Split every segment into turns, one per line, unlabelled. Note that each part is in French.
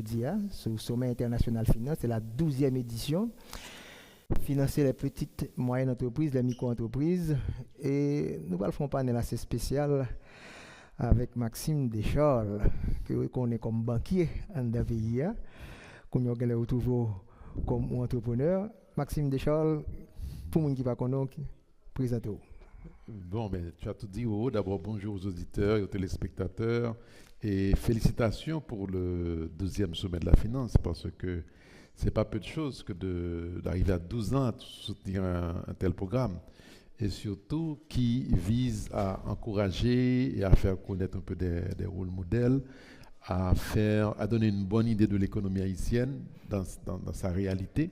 jeudi, sur le Sommet international finance, c'est la 12e édition. Financer les petites et moyennes entreprises, les micro-entreprises. Et nous allons faire un panel assez spécial avec Maxime Descharles, que vous connaissez comme banquier en dans le pays, qu'on a retrouvé comme entrepreneur. Maxime Descharles, pour les gens qui ne connaissent pas, présentez-vous.
Bon, ben, tu as tout dit. D'abord, bonjour aux auditeurs et aux téléspectateurs. Et félicitations pour le 12e sommet de la finance, parce que c'est pas peu de choses que d'arriver à 12 ans à soutenir un tel programme. Et surtout qui vise à encourager et à faire connaître un peu des rôles modèles, à donner une bonne idée de l'économie haïtienne dans sa réalité.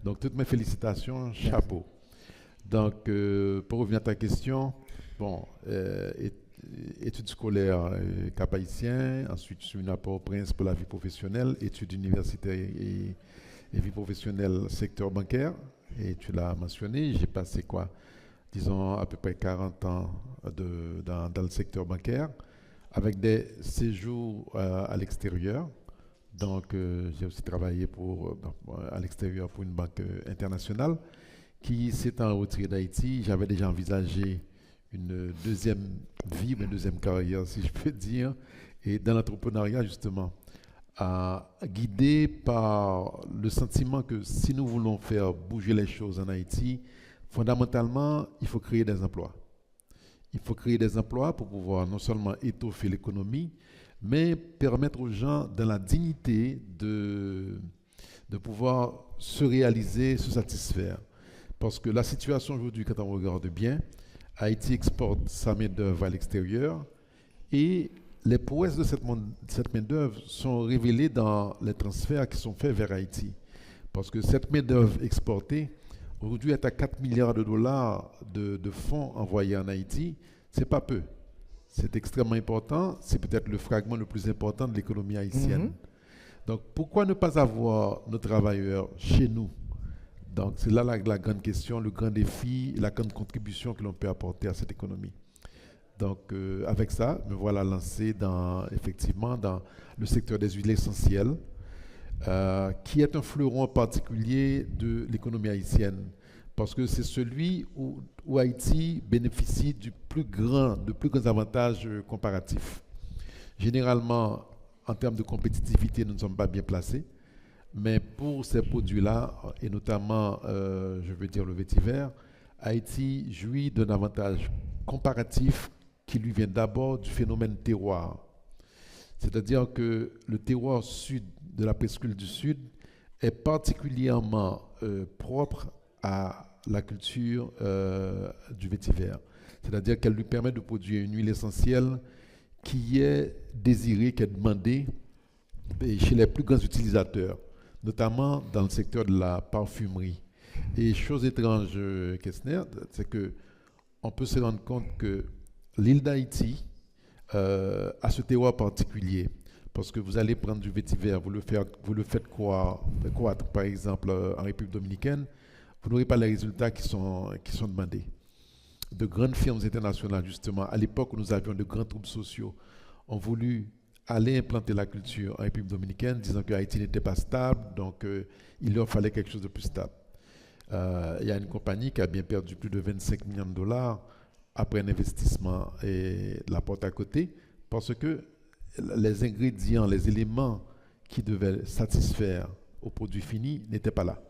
Donc, toutes mes félicitations, chapeau. Donc, pour revenir à ta question, bon, études scolaires Cap Haïtien, ensuite je suis venu à Port-au-Prince pour la vie professionnelle, études universitaires et vie professionnelle secteur bancaire, et tu l'as mentionné, j'ai passé disons à peu près 40 ans dans le secteur bancaire, avec des séjours à l'extérieur. Donc, j'ai aussi travaillé à l'extérieur pour une banque internationale qui s'étant retirée d'Haïti. J'avais déjà envisagé une deuxième vie, une deuxième carrière, si je peux dire, et dans l'entrepreneuriat, justement, guidé par le sentiment que si nous voulons faire bouger les choses en Haïti, fondamentalement, il faut créer des emplois. Il faut créer des emplois pour pouvoir non seulement étoffer l'économie, mais permettre aux gens, dans la dignité, de pouvoir se réaliser, se satisfaire. Parce que la situation aujourd'hui, quand on regarde bien, Haïti exporte sa main-d'œuvre à l'extérieur et les prouesses de cette main-d'œuvre sont révélées dans les transferts qui sont faits vers Haïti. Parce que cette main-d'œuvre exportée, aujourd'hui, est à 4 milliards de dollars de fonds envoyés en Haïti. C'est pas peu. C'est extrêmement important. C'est peut-être le fragment le plus important de l'économie haïtienne. Donc, pourquoi ne pas avoir nos travailleurs chez nous? Donc, c'est là la grande question, le grand défi, la grande contribution que l'on peut apporter à cette économie. Donc, avec ça, me voilà lancé effectivement dans le secteur des huiles essentielles, qui est un fleuron particulier de l'économie haïtienne, parce que c'est celui où Haïti bénéficie de plus grands avantages comparatifs. Généralement, en termes de compétitivité, nous ne sommes pas bien placés, mais pour ces produits-là, et notamment, je veux dire le vétiver, Haïti jouit d'un avantage comparatif qui lui vient d'abord du phénomène terroir. C'est-à-dire que le terroir sud de la presqu'île du Sud est particulièrement propre à la culture du vétiver. C'est-à-dire qu'elle lui permet de produire une huile essentielle qui est désirée, qui est demandée chez les plus grands utilisateurs, notamment dans le secteur de la parfumerie. Et chose étrange, Kessner, c'est que on peut se rendre compte que l'île d'Haïti a ce terroir particulier. Parce que vous allez prendre du vétiver, vous le faites croître, par exemple, en République dominicaine, vous n'aurez pas les résultats qui sont demandés. De grandes firmes internationales, justement, à l'époque où nous avions de grands troubles sociaux, ont voulu aller implanter la culture en République dominicaine, disant que Haïti n'était pas stable, donc il leur fallait quelque chose de plus stable. Il y a une compagnie qui a bien perdu plus de 25 millions de dollars après un investissement et la porte à côté, parce que les ingrédients, les éléments qui devaient satisfaire au produit fini n'étaient pas là.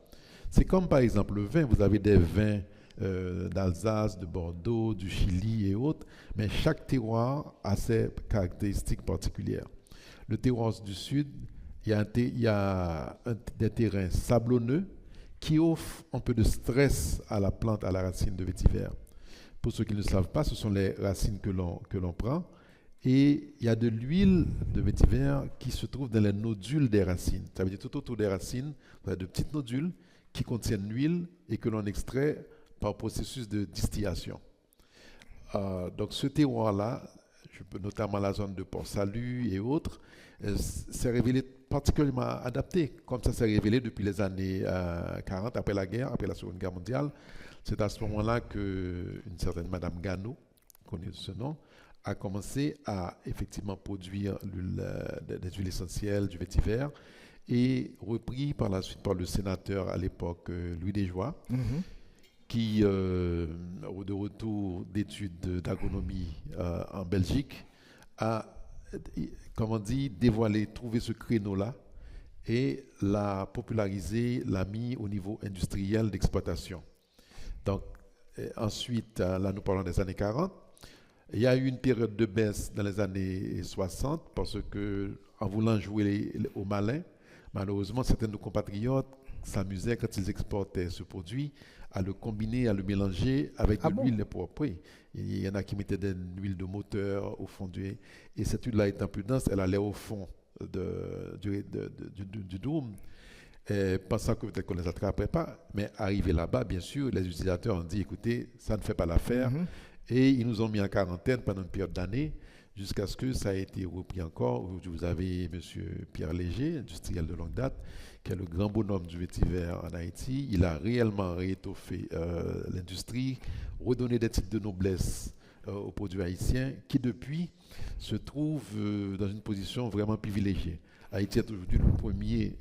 C'est comme par exemple le vin, vous avez des vins d'Alsace, de Bordeaux, du Chili et autres, mais chaque terroir a ses caractéristiques particulières. Le terroir du Sud, il y a des terrains sablonneux qui offrent un peu de stress à la plante, à la racine de vétiver. Pour ceux qui ne le savent pas, ce sont les racines que l'on prend. Et il y a de l'huile de vétiver qui se trouve dans les nodules des racines. Ça veut dire tout autour des racines, il y a de petites nodules qui contiennent l'huile et que l'on extrait par processus de distillation. Donc ce terroir-là, notamment la zone de Port-Salut et autres, s'est révélé particulièrement adapté, comme ça s'est révélé depuis les années 40, après la guerre, après la Seconde Guerre mondiale. C'est à ce moment-là qu'une certaine Madame Gano, connaît ce nom, a commencé à effectivement produire des huiles essentielles, du vétiver. et repris par la suite par le sénateur à l'époque, Louis Desjoie, qui, de retour d'études d'agronomie en Belgique, a, comment dire, dévoilé, trouvé ce créneau-là et l'a popularisé, l'a mis au niveau industriel d'exploitation. Donc, ensuite, là nous parlons des années 40, il y a eu une période de baisse dans les années 60 parce que, en voulant jouer au malin, malheureusement, certains de nos compatriotes s'amusaient quand ils exportaient ce produit à le combiner, à le mélanger avec de l'huile propre. Oui. Il y en a qui mettaient de l'huile de moteur au fond et cette huile-là étant plus dense, elle allait au fond du dôme, pensant que peut-être qu'on ne les attraperait pas. Mais arrivé là-bas, bien sûr, les utilisateurs ont dit, écoutez, ça ne fait pas l'affaire. Et ils nous ont mis en quarantaine pendant une période d'années, jusqu'à ce que ça ait été repris encore. Aujourd'hui, vous avez M. Pierre Léger, industriel de longue date, qui est le grand bonhomme du vétiver en Haïti. Il a réellement réétoffé l'industrie, redonné des titres de noblesse aux produits haïtiens, qui depuis se trouvent dans une position vraiment privilégiée. Haïti est aujourd'hui le premier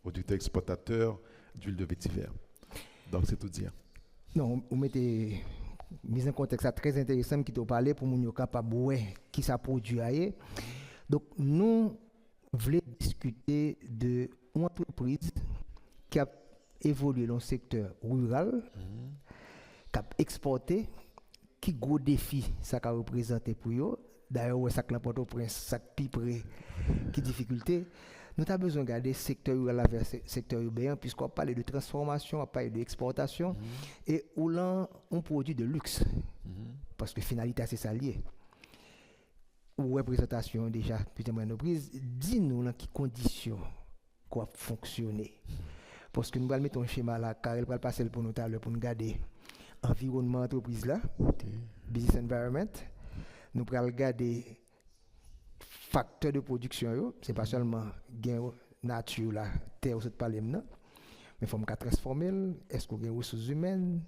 producteur exportateur d'huile de vétiver. Donc c'est tout dire.
Non, vous mettez mise en contexte très intéressant qui t'a parlé pour nous capable de voir qui ça produit ailleurs. Donc nous voulons discuter de une entreprise qui a évolué dans le secteur rural, qui a exporté, qui gros défi ça a représenté pour eux. D'ailleurs, ça a Port-au-Prince, ça piperé, qui difficulté. Nous avons besoin de garder le secteur rural vers le secteur urbain, puisqu'on parle de transformation, on parle d'exportation, et on produit de luxe. Parce que finalité, c'est ça lié. Ou représentation déjà, putain, entreprise, dis-nous dans quelles conditions quoi fonctionner. Parce que nous allons mettre un schéma là, car elle va passer pour nous pour nous garder l'environnement entreprise là, business environment. Nous allons regarder facteurs de production, ce n'est pas seulement gain nature, la terre, ce parler mais il faut transformer. Est-ce qu'il y a des ressources humaines?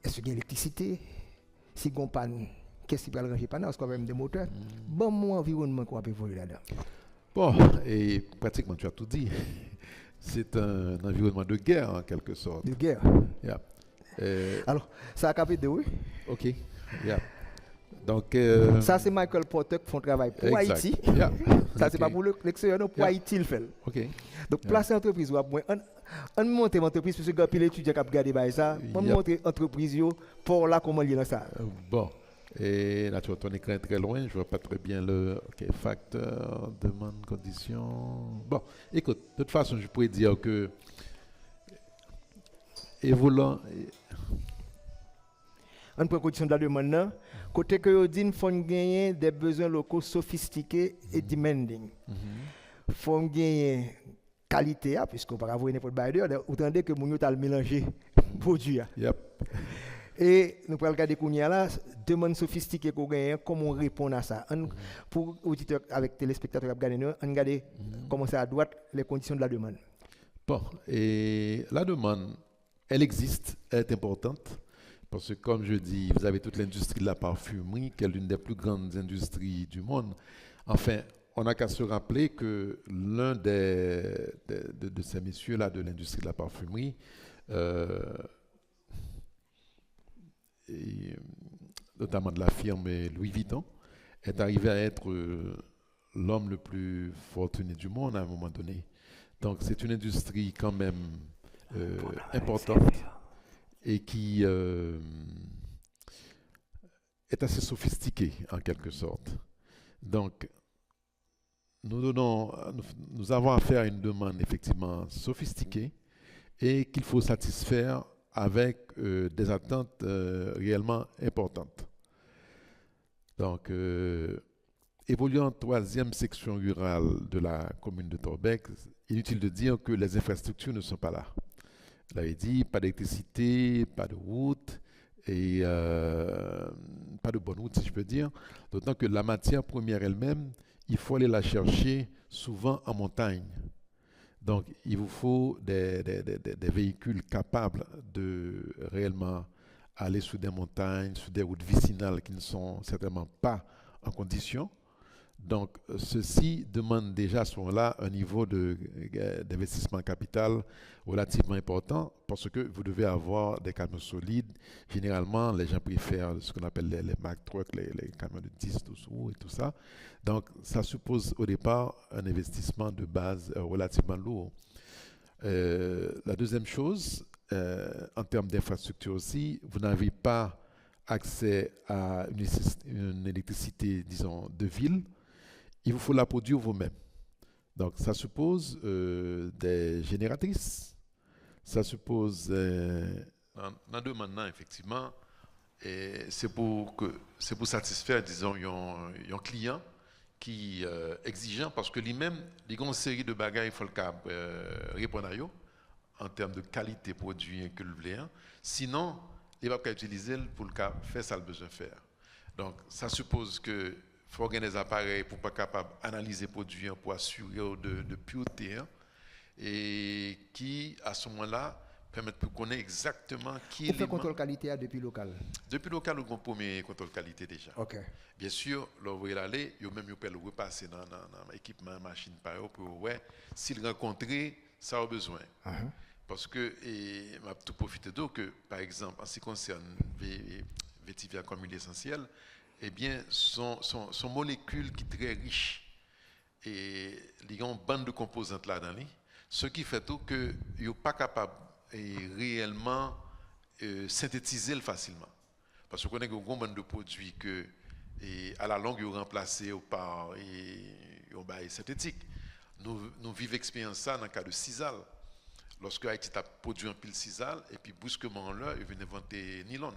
Est-ce qu'il y a l'électricité? Si on pas qu'est-ce qui va le ranger pendant? Est-ce qu'on a même des moteurs? Bon, mon environnement qu'on peut évoluer là-dedans.
Bon, et pratiquement tu as tout dit. C'est un environnement de guerre en quelque sorte.
De guerre.
Yeah.
Alors, ça a capé de oui.
Ok. Yeah. Donc,
ça, c'est Michael Porter qui font travail pour Haïti.
Yeah.
Ça, c'est pas pour l'extérieur, pour Haïti, il fait.
Ok.
Donc, placer l'entreprise, on monte l'entreprise, parce que quand les étudiants qui regardent ça, on montre l'entreprise pour là, comment lier ça.
Bon. Et là, tu vois ton écran est très loin, je ne vois pas très bien le facteur, demande, condition. Bon, écoute, de toute façon, je pourrais dire que évoluant.
On prend condition de la demande. Côté que vous dites, il faut gagner des besoins locaux sophistiqués et demanding. Il faut gagner qualité, puisqu'on peut avoir n'importe quoi. Vous entendez que nous avons mélangé produit.
Yep.
Et nous pouvons regarder là, demande sophistiquée qu'on gagne, comment on répond à ça. Pour auditeurs avec téléspectateurs, on regarde comment c'est à droite les conditions de la demande.
Bon, et la demande, elle existe, elle est importante. Parce que, comme je dis, vous avez toute l'industrie de la parfumerie, qui est l'une des plus grandes industries du monde. Enfin, on n'a qu'à se rappeler que l'un de ces messieurs-là de l'industrie de la parfumerie, et notamment de la firme Louis Vuitton, est arrivé à être l'homme le plus fortuné du monde à un moment donné. Donc, c'est une industrie quand même importante. Et qui est assez sophistiqué en quelque sorte. Donc, nous avons affaire à une demande effectivement sophistiquée et qu'il faut satisfaire avec des attentes réellement importantes. Donc, évoluant en troisième section rurale de la commune de Torbec, inutile de dire que les infrastructures ne sont pas là. Vous l'avez dit, pas d'électricité, pas de route et pas de bonne route, si je peux dire. D'autant que la matière première elle-même, il faut aller la chercher souvent en montagne. Donc, il vous faut des véhicules capables de réellement aller sur des montagnes, sur des routes vicinales qui ne sont certainement pas en condition. Donc, ceci demande déjà à ce moment-là un niveau d'investissement capital relativement important parce que vous devez avoir des camions solides. Généralement, les gens préfèrent ce qu'on appelle les Mack Trucks, les camions de 10, 12 roues et tout ça. Donc, ça suppose au départ un investissement de base relativement lourd. La deuxième chose, en termes d'infrastructure aussi, vous n'avez pas accès à une électricité, disons, de ville. Il vous faut la produire vous-même. Donc, ça suppose des génératrices. Ça suppose. Dans deux maintenant, effectivement, c'est pour satisfaire, disons, un client qui est exigeant parce que lui-même, il y a une série de bagages, il faut le répondre à eux en termes de qualité produit que le voulez. Sinon, il va pas utiliser pour le cas faire ça le besoin de faire. Donc, ça suppose que faut organiser des appareils pour pas capable d'analyser les produits pour assurer de pureté et qui à ce moment-là permettent de connaître exactement qui est
le contrôle qualité depuis local.
Depuis local, on a un premier contrôle qualité déjà.
OK.
Bien sûr, là vous aller, yo même yo peut le repasser dans l'équipement machine par eux pour ouais s'il rencontrer ça a besoin. Parce que et m'a tout profiter d'eau que par exemple en ce qui concerne vétiver comme huile essentielle, eh bien, sont molécules qui sont très riches et il y a une bande de composantes là-dedans, ce qui fait tout que ils sont pas capables réellement synthétiser facilement. Parce qu'on a une bande de produits que à la longue ils remplacés par un synthétique. Nous vivons l'expérience ça dans le cas de Sisal. Lorsque Haïti a produit un pile Sisal et puis brusquement là, ils viennent inventer nylon.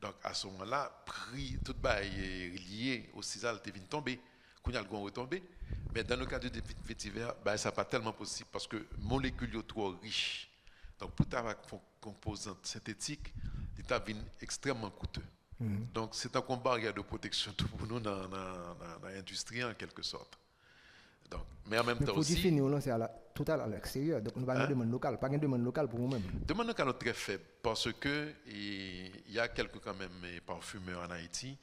Donc à ce moment-là, prix tout est lié au Sisal est venu tomber, qu'on a le gon retomber. Mais dans le cas de vétiver, ça pas tellement possible parce que molécules sont trop riches. Donc pour avoir une composante synthétique, il est extrêmement coûteux. Donc c'est un combat de protection pour nous dans l'industrie en quelque sorte. Donc, mais en même temps aussi.
Le produit fini, c'est tout à l'extérieur. Donc, nous avons une demande locale, pas une demande locale pour nous-mêmes.
Demande locale est très faible parce que il y a quelques quand même parfumeurs en Haïti.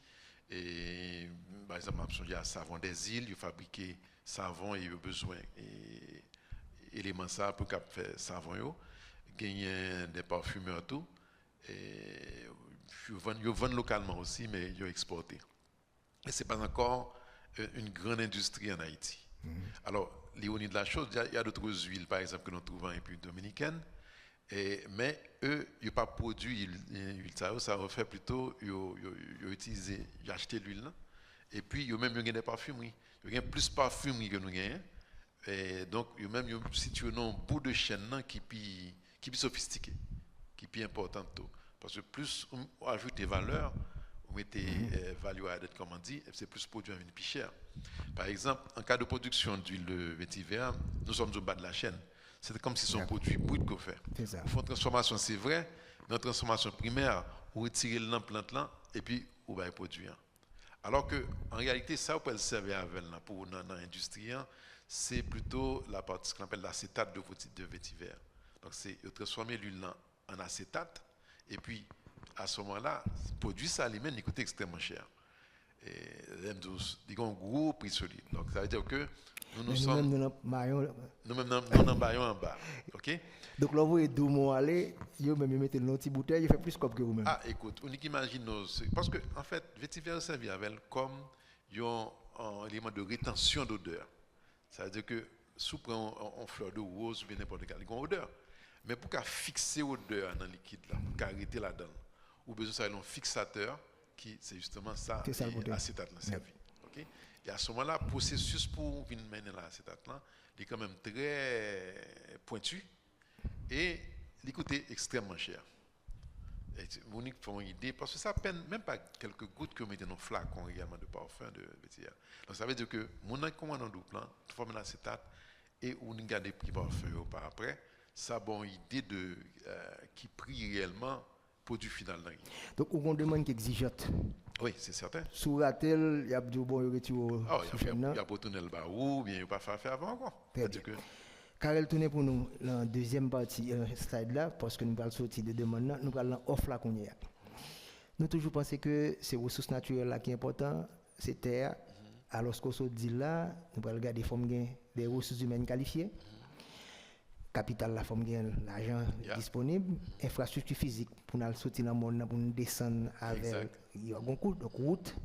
Et, par exemple, il y a savon des îles, ils fabriquent savon et ils ont besoin d'éléments ça pour faire savon. Il y a des parfumeurs tout. Et ils vendent localement aussi, mais ils exportent. Et ce n'est pas encore une grande industrie en Haïti. Alors, l'ironie de la chose, il y a d'autres huiles, par exemple, que nous trouvons en République dominicaine, mais eux, ils n'ont pas produit l'huile, ça refait plutôt, ils ont utilisé, ils ont acheté l'huile, et puis ils ont même des parfumeries. Ils ont plus de parfumeries que nous gagnons, et donc ils ont même situé un bout de chaîne qui est plus sophistiqué, qui est plus important. Parce que plus on ajoute des valeurs, on met value added, comme on dit, c'est plus produit une plus cher. Par exemple, en cas de production d'huile de vétiver, nous sommes au bas de la chaîne. C'est comme si son produit brut qu'on fait. Au fond de transformation, c'est vrai. Dans la transformation primaire, on retire le plante là et puis on va produire. Alors que en réalité, ça, on peut le servir avec pour dans l'industrie, c'est plutôt la partie qu'on appelle l'acétate de vétiver. Donc, c'est transformer l'huile en acétate et puis à ce moment-là, produit ça lui-même, il coûte extrêmement cher. Et ils ont un gros prix solide. Donc ça veut dire que nous sommes. Nous-mêmes, nous en baillons en bas. OK?
Donc là, vous êtes d'où vous allez, vous même mettez une petite bouteille, il fait plus comme que vous-même.
Ah, écoute, on imagine parce que en fait, vétiver servi avec comme un élément de rétention d'odeur. Ça veut dire que sous on fleur de rose ou n'importe quelle odeur. Mais pour qu'à fixer l'odeur dans le liquide là, pour qu'à arrêter là-dedans, ou besoin d'un fixateur qui c'est justement ça, l'acétate là servi. OK? Et à ce moment-là, le processus pour venir mener l'acétate là, il est quand même très pointu et il coûte extrêmement cher. Et Monique fait une idée parce que ça peine même pas quelques gouttes que vous mettez dans le flacon également de parfum de vétiver. Donc ça veut dire que mon commande en double plan, forme l'acétate et on garde les prix parfum par après. Ça a une idée de qui prix réellement produit final.
Donc, on demande qui exigeante.
Oui, c'est certain.
Sous la telle, il y a du bon retour.
Il y a pas tourner le barou, bien il n'y a pas faire avant encore.
Karel tourne pour nous la deuxième partie slide là, parce que nous allons sortir de demande, nous allons off là qu'on y a. Nous toujours pensons que c'est ressources naturelles là qui est important, c'est terre, Alors, ce qu'on se dit là, nous allons regarder des ressources humaines qualifiées, capital la forme l'argent disponible, infrastructure physique pour nous sortir dans le monde, pour nous descendre avec donc route.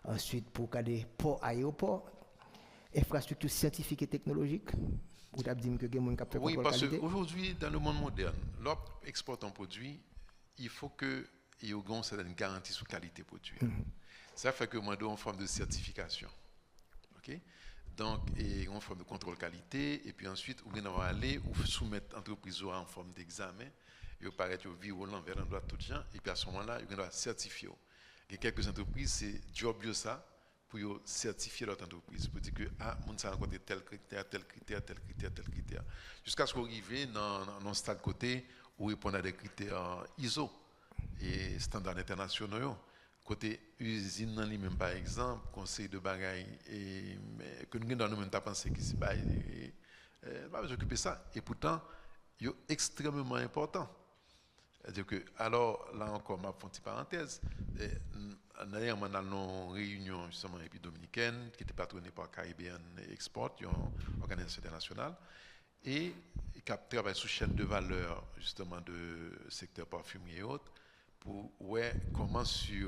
Ensuite, pour garder port, aéroport, infrastructure scientifique et technologique. Vous avez dit que les gens ont
oui, parce qu'aujourd'hui, dans le monde moderne, lorsqu'on exporte un produit, il faut que il y ait une garantie sur la qualité du produit. Ça fait que moi, je dois en forme de certification. Okay? Donc, et en forme de contrôle qualité, et puis ensuite, on va aller ou soumettre l'entreprise en forme d'examen, et paraît que vous l'envers l'endroit tout gens, et puis à ce moment-là, on doit certifier. Et quelques entreprises, c'est job ça pour certifier leur entreprise, pour dire que mon ça a rencontré tel critère, tel critère, tel critère, tel critère, jusqu'à ce qu'on arrive dans un stade côté où répondre à des critères ISO et standards internationaux. Côté usine en lui-même, par exemple, conseil de bagaille, et que nous avons même pas pensé que c'est pas occuper ça, et pourtant, c'est extrêmement important. C'est-à-dire que, alors, là encore, ma petite parenthèse, on a une réunion justement dominicaine qui était patronnée par Caribbean Export, une organisation internationale, et qui travaille sous chaîne de valeur justement de secteur parfumerie et autres, pour comment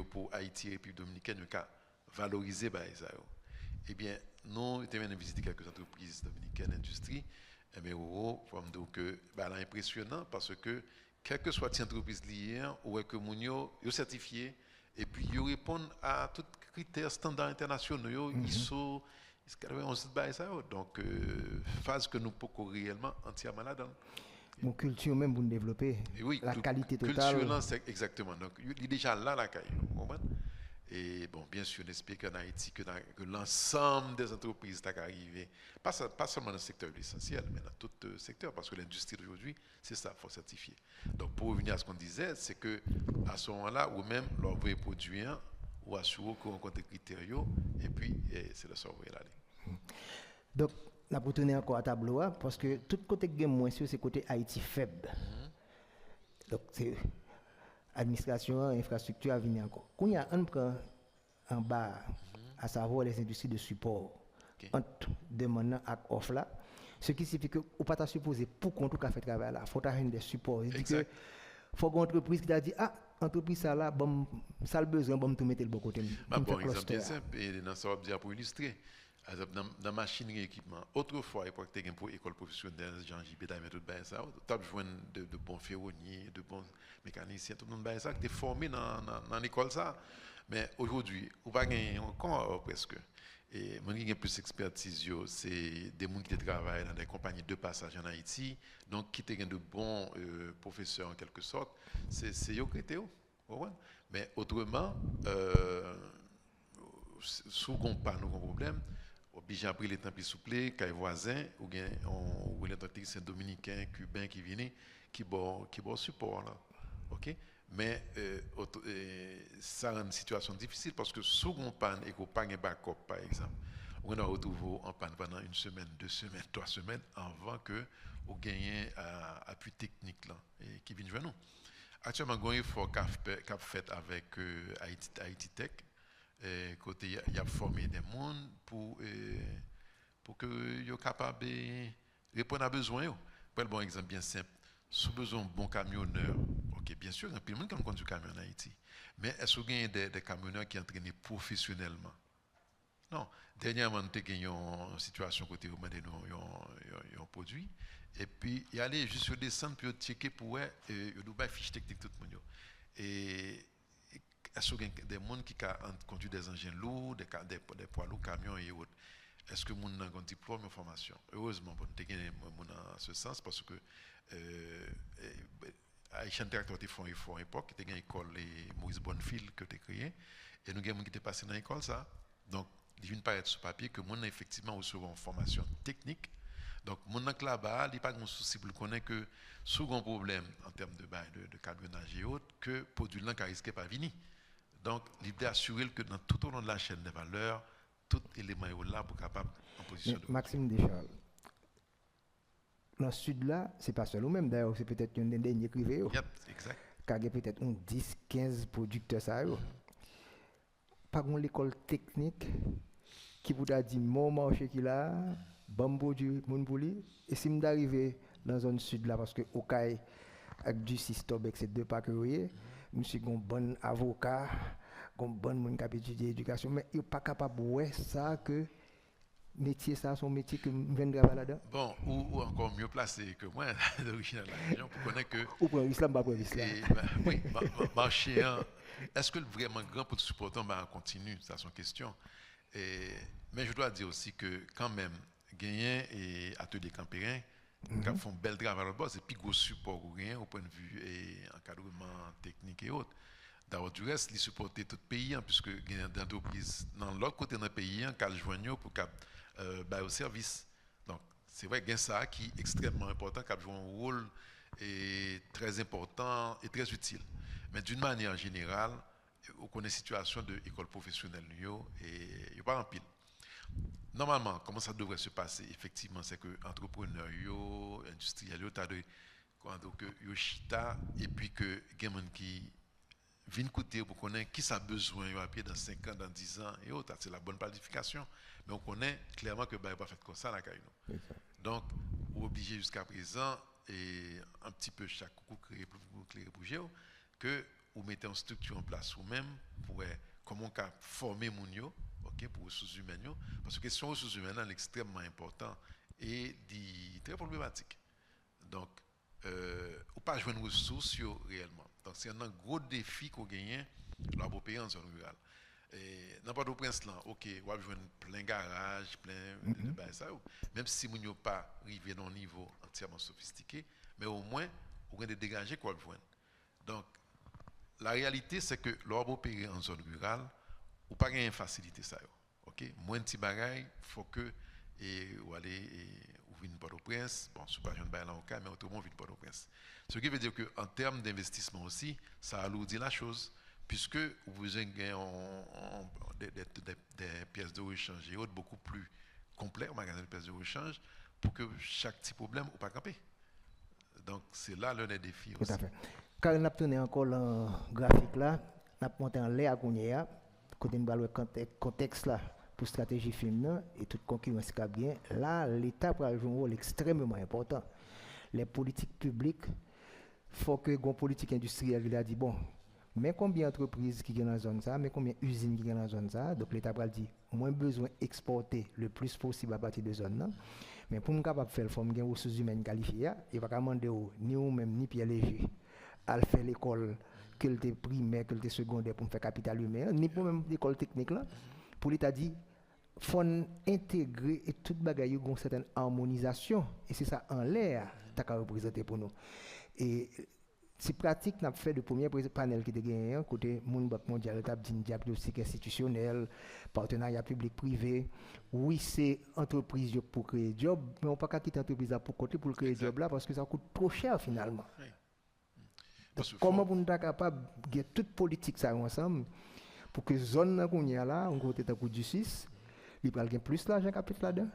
pour Haïti et République dominicaine, nous valoriser ça. Eh bien, nous avons visité quelques entreprises dominicaines d'industrie, mais pour me dire que c'est impressionnant parce que quelle que soit l'entreprise liée, ou que nous sont certifiés et puis ils répondent à tous les critères standards internationaux, ISO, donc phase que nous pouvons réellement entièrement là-dedans.
Mon culture même pour développer
oui,
la qualité totale.
Culture, c'est exactement. Donc, il est déjà là, la caille. Et bon, bien sûr, on espère qu'en Haïti, que l'ensemble des entreprises qui arrivent, pas seulement dans le secteur essentiel, mais dans tout le secteur, parce que l'industrie d'aujourd'hui, c'est ça, il faut certifier. Donc, pour revenir à ce qu'on disait, c'est que à ce moment-là, ou même leur vrai produit, ou assurer qu'on rencontre des critères, et puis c'est le sort où il aller.
Donc, on a tourner encore à tableau, parce que tout côté que moins sûr, c'est côté Haïti faible. Donc, c'est administration, infrastructure à venir encore. Quand il y a un prend en bas, à savoir les industries de support, entre demandant et offre là, ce qui signifie que vous pas supposé pour qu'on tout fait travail là, il faut avoir des supports. Il dit que faut une entreprise qui a dit entreprise ça là, bon, ça le besoin, bon, tout mettre le bon côté.
Bon exemple bien simple, et dans ça dire pour illustrer. Dans machinerie et équipement, autrefois, il y a pour école professionnelle, Jean JB, tout ça, tu as besoin de bons ferronniers, de bons mécaniciens, tout le monde ça, qui est formé dans l'école ça. Mais aujourd'hui, on va gagner encore presque. Et moi, qui a plus d'expertise, c'est des gens qui travaillent dans des compagnies de passage en Haïti, donc qui ont de bons professeurs en quelque sorte. C'est eux qui étaient. Mais autrement, sous qu'on pas nos problèmes, obligé à prendre les temps plus souples, quand les voisins ou bien on les techniciens dominicains, cubains qui viennent, qui bon support là, ok. Mais ça rend une situation difficile parce que sous qu'on panne et qu'on pas un backup par exemple, on a retrouvé en panne pendant une semaine, 2 semaines, 3 semaines avant que on gagne appui technique là et qui viennent vers nous. Actuellement, il y a un effort qu'a fait avec Haïti Tech. Côté il y a formé des gens pour que soient capables de répondre à besoin. Pour le bon exemple bien simple, sous besoin de bons camionneurs, ok, bien sûr, il y a plein de monde qui conduit camion en Haïti, mais est-ce qu'il y a des camionneurs qui sont entraînés professionnellement? Non. Dernièrement, nous avons une situation côté où nous avons un produit, et puis il y a aller juste descendre puis checker pour nous fiche technique tout le monde. Et est-ce qu'il y a des gens qui conduisent des engins lourds, des poids lourds, camions et autres? Est-ce que les gens ont un diplôme ou formation? Heureusement, nous avons des gens en ce sens parce que Haïtien Tractor a fait un effort à l'époque, il y a une école Moïse Bonnefil qui a été créée, et nous avons des gens qui étaient passés dans l'école. Donc, il vient paraître sur papier que les gens effectivement reçoivent une formation technique. Donc, les gens là-bas, il n'y a pas de souci pour connaître que si un problème en termes de camionnage et autres, que le produit ne risque pas de venir. Donc, l'idée d'assurer que dans tout au long de la chaîne de valeur, tout élément est là pour capable en position de
Maxime Descharles, dans le sud là, c'est pas seul ou même d'ailleurs, c'est peut-être un des derniers privés.
Exact.
Car il y a peut-être 10, 15 producteurs ça. Par contre, l'école technique qui vous a dit mon marché qu'il a, bon produit, mon bouli. Et si vous arrivez dans la zone sud là, parce que au cas avec du système, c'est deux pas que vous voyez, je suis un bon avocat, un bon monde qui a étudié l'éducation, mais il n'est pas capable de voir ça que métier ça, son métier que je viens de travailler là-dedans.
Bon, ou encore mieux placé que moi, d'origine de la région, pour connaître que.
Ou pour l'islam, pas pour l'islam.
Oui, marché, est-ce que vraiment grand pour te supporter, on continue, c'est son question. Mais je dois dire aussi que quand même, gagner et atelier campérin, qui font bel travail là-bas, c'est plus gros support ou rien au point de vue et encadrement technique et autres. D'ailleurs, du reste, ils supportent tout le pays, puisque il y a des entreprises dans l'autre côté du pays qui ont joignent pour qu'ils au service. Donc, c'est vrai qu'il y a ça qui est extrêmement important, qui joue un rôle très important et très utile. Mais d'une manière générale, on connaît la situation de l'école professionnelle et il n'y a pas en pile. Normalement, comment ça devrait se passer? Effectivement, c'est que entrepreneurs, industriels, ils chita et puis que les gens qui viennent coûter pour connaître qui ça a besoin dans 5 ans, dans 10 ans et autres. C'est la bonne planification. Mais on connaît clairement que bah, il va pas faire comme ça. Donc, on est obligé jusqu'à présent, et un petit peu chaque coup créé pour géo, que vous mettez une structure en place vous-même pour comment former mon yo, ok, pour les ressources humaines. Parce que la question des ressources humaines est extrêmement importante et très problématique. Donc, ou pas jouer une ressource réellement. Donc, c'est un gros défi qu'on gagne dans le pays en zone rurale. Dans Port-au-Prince, ok, on va jouer plein garage, plein de ça. Même si vous n'avez pas arrivé à un niveau entièrement sophistiqué, mais au moins, vous avez dégagé quoi le joindre. Donc, la réalité, c'est que l'on pays en zone rurale, ou pas une facilité ça. Ok, moins de petits bagailles, faut que ou aller ou venir Port-au-Prince. Bon, c'est pas jeune bail là au cas, mais autrement vite Port-au-Prince. Ce qui veut dire que en termes d'investissement aussi, ça alourdit la chose, puisque vous avez des pièces de rechange et autres beaucoup plus complets, magasin de pièces de rechange, pour que chaque petit problème ou pas camper. Donc c'est là l'un des défis aussi.
Tout à fait. Quand on a tourné encore le graphique là, on a monté en l'air à Kounia, côté de le contexte là pour stratégie film et toute concurrence qui a bien, là l'État peut jouer un rôle extrêmement important. Les politiques publiques, il faut que les politiques industrielles il a dit bon, mais combien d'entreprises qui sont dans la zone ça, mais combien d'usines qui sont dans la zone ça, donc l'État va dire moins besoin d'exporter le plus possible à partir de zone là. Mais pour nous capable faire, il faut des ressources humaines qualifiées. Il ne va pas demander ni vous-même ni Pierre Léger à faire l'école que le primaire, que le secondaire pour faire capital humain, ni pour même l'école technique là. Pour l'État dit, il faut intégrer et toute bagaille une certaine harmonisation et c'est ça en l'air qui a représenté pour nous. Et c'est pratique n'a fait le premier panel qui était gagné côté Monde Banque Mondiale, table d'une diagnostic institutionnel, partenariat public-privé. Oui, c'est entreprise pour créer job, mais on ne peut pas quitter l'entreprise pour côté pour créer job là parce que ça coûte trop cher finalement. Oui. Donc, comment vous êtes capable de faire toute politique ça ensemble pour que zone qu'on y a là, on côté de justice, il va gagner plus d'argent capital là-dedans.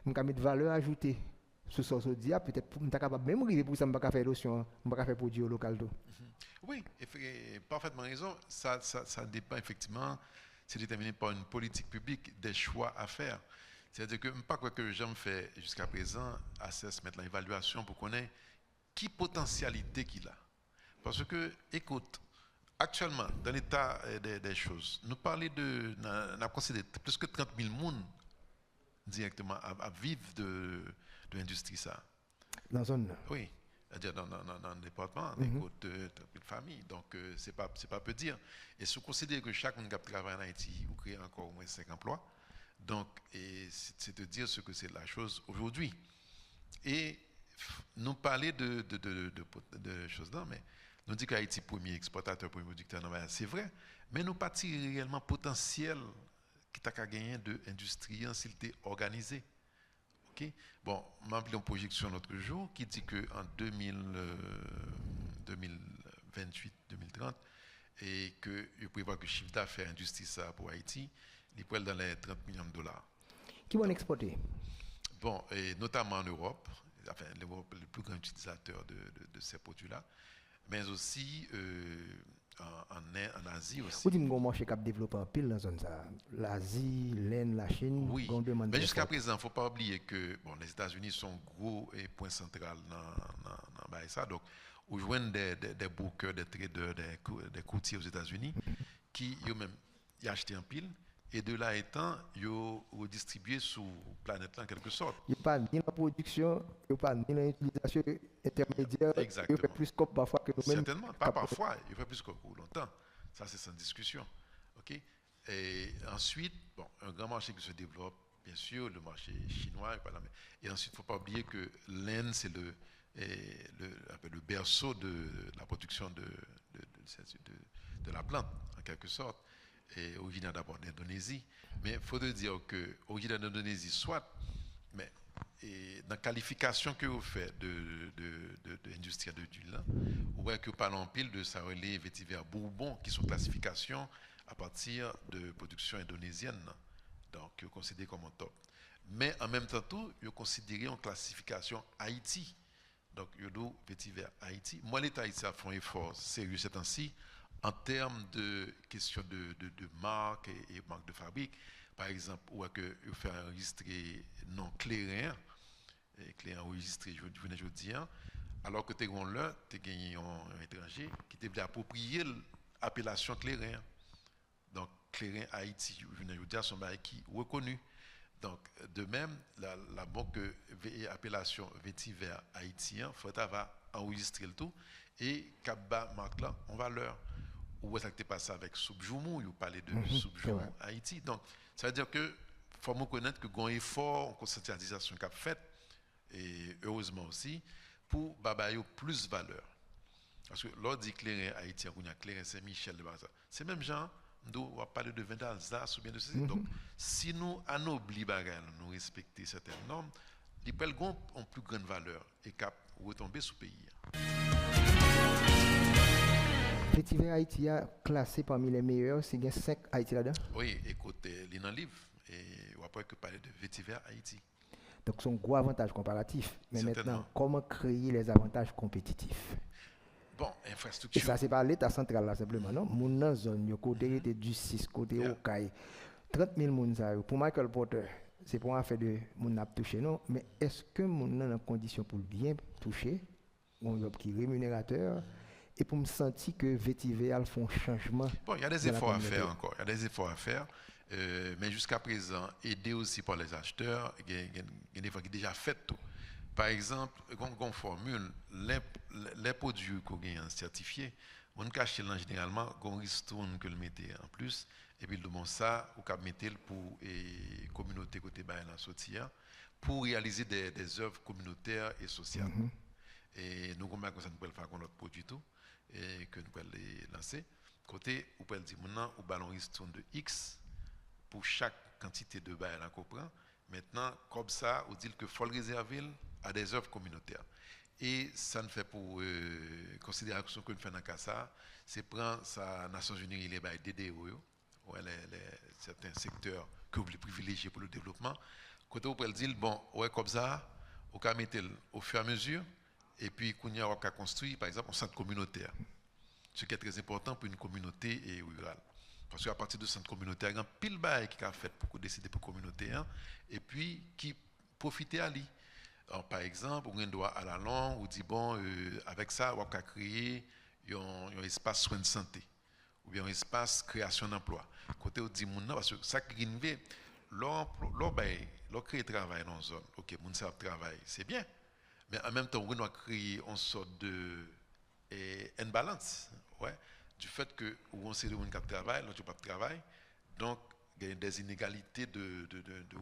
On va mettre valeur ajoutée. Ce soir, peut-être on est capable même arriver pour ça, on va faire l'option, on va faire produit local tout.
Oui, parfaitement raison. Ça dépend effectivement, c'est déterminé par une politique publique, des choix à faire. C'est-à-dire que pas quoi que j'aime faire jusqu'à présent, mettre l'évaluation pour connaître qui potentialité qu'il a. Parce que, écoute, actuellement, dans l'état des choses, nous parlons on a considéré plus que 30 000 personnes directement à vivre de l'industrie ça.
Dans la zone?
Oui, c'est-à-dire dans le département, des côtes de famille. Donc, c'est pas peu dire. Et si vous considérez que chaque monde qui travaille en Haïti, vous créez encore au moins 5 emplois. Donc, c'est de dire ce que c'est la chose aujourd'hui. Et nous parler de choses là, mais nous dit qu'Haïti premier exportateur, premier producteur, c'est vrai, mais nous pas réellement potentiel qui t'a gagné de industrie s'il était organisé. Okay? Bon, m'a appelé une projection l'autre jour qui dit qu'en 2028-2030 et que il prévoit que le chiffre d'affaires industrie ça pour Haïti, il peut être dans les 30 millions de dollars.
Qui vont exporter?
Bon, et notamment en Europe, enfin l'Europe est le plus grand utilisateur de ces produits-là, mais aussi en Asie aussi.
Vous dites qu'on marché cap développé en pile dans la zone ça. L'Asie, l'Inde, la Chine,
Oui,
on demande
mais
très
jusqu'à
fort.
présent, il ne faut pas oublier que bon, les États-Unis sont gros et point central dans ça. Donc, on joue des brokers, des traders, des courtiers aux États-Unis qui eux-mêmes y achètent en pile et de là étant, ils redistribuent sur la planète là, en quelque sorte.
Il n'y a pas ni la production, il n'y a pas ni l'utilisation intermédiaire, il fait
Exactement.
plus scope parfois que nous-mêmes.
Certainement, pas parfois, il fait plus que pour longtemps. Ça, c'est sans discussion. OK? Et ensuite, bon, un grand marché qui se développe, bien sûr, le marché chinois. Et ensuite, il ne faut pas oublier que l'Inde, c'est le berceau de la production de la plante, en quelque sorte, et originaire d'abord d'Indonésie. Mais il faut dire que originaire d'Indonésie, soit, mais et dans la qualification que vous faites de l'industrie de l'huile, vous voyez que vous parlez en pile de ça relais vétiver Bourbon, qui sont classifications à partir de production indonésienne. Donc, vous considérez comme un top. Mais en même temps, tout, vous considérez en classification Haïti. Donc, vous doit vétiver Haïti. Moi, l'État haïtien a fait un effort sérieux ces temps-ci en termes de questions de marque et marque de fabrique. Par exemple, où que vous faites enregistrer non clairin, clairin enregistré, je dis, alors que tu as là, tu as gagné un étranger qui t'a approprié l'appellation clairin. Donc, clairin Haïti, je veux dire, son bail qui est reconnu. Donc, de même, la banque appellation vétiver haïtien, il faut avoir enregistré le tout et Kabba marque là en valeur. Ou est-ce que tu passé avec Soubjoumou, vous parlez de Soubjoumou Haïti. Donc, ça veut dire que faut me connaître que un effort en conscientisation qu'a fait et heureusement aussi pour babayo plus valeur. Parce que l'on dit clairin haïtien, on a clairin Saint-Michel, c'est même gens on va parler de vin d'Alsace ou bien de ceci. Donc, si nous anoblis bagaille, nous respecter certaines normes, les pelgons ont plus grande valeur et cap retomber sous pays.
Vétiver Haïti a classé parmi les meilleurs, c'est bien 5 Haïti là-dedans.
Oui, écoutez, il y a un livre et on va pas que parler de vétiver Haïti.
Donc, c'est un gros avantage comparatif. Mais
Certainement.
maintenant, comment créer les avantages compétitifs?
Bon, infrastructure.
Et ça, c'est pas l'État central là simplement, non? Moun nan zone, yo côté du 6, côté Okaï. 30 000 moun ça, pour Michael Porter, c'est pour un fait de moun n'a touché, non? Mais est-ce que moun nan en condition pour bien toucher, on y a qui rémunérateur, et pour me sentir que vétiver a font changement?
Bon, il y a des efforts à faire encore. Il y a des efforts à faire. Mais jusqu'à présent, aider aussi par les acheteurs, il y a des efforts qui sont déjà faits. Par exemple, quand on formule, les produits qu'on a certifiés, on cache généralement, on ristourne que le mettez en plus, et puis le bon ça, on peut mettre pour la communauté côté bain sortir pour réaliser des œuvres communautaires et sociales. Et nous, comment ça nous peut faire avec notre produit tout, et que nous pouvons les lancer. Côté, on peut dire maintenant, on ballon ristourne de X pour chaque quantité de bain qu'on prend. Maintenant, comme ça, on dit qu'il faut le réserver à des œuvres communautaires. Et ça ne fait pour considération que nous faisons dans ça, c'est prendre sa Nations Unies les bails DDO, certains secteurs que vous voulez privilégier pour le développement. Quand on peut dire, bon, ouais, comme ça, on peut mettre au fur et à mesure, et puis qu'on a construit, par exemple, un centre communautaire. Ce qui est très important pour une communauté rurale. Parce qu'à partir de centre communautaire, il y a un pile bail qui a fait pour décider pour la communauté, et puis qui profite à lui. Alors, par exemple, on doit à la longue, on dit bon, avec ça, on va créer un espace soins de santé, ou bien un espace création d'emploi. Côté on dit parce que ça qui est l'on crée travail dans une zone, ok, mon savent travail, c'est bien, mais en même temps, on doit créer une sorte de balance, ouais, du fait que on sait de monde qui travaille, l'autre pas de travail, donc il y a des inégalités de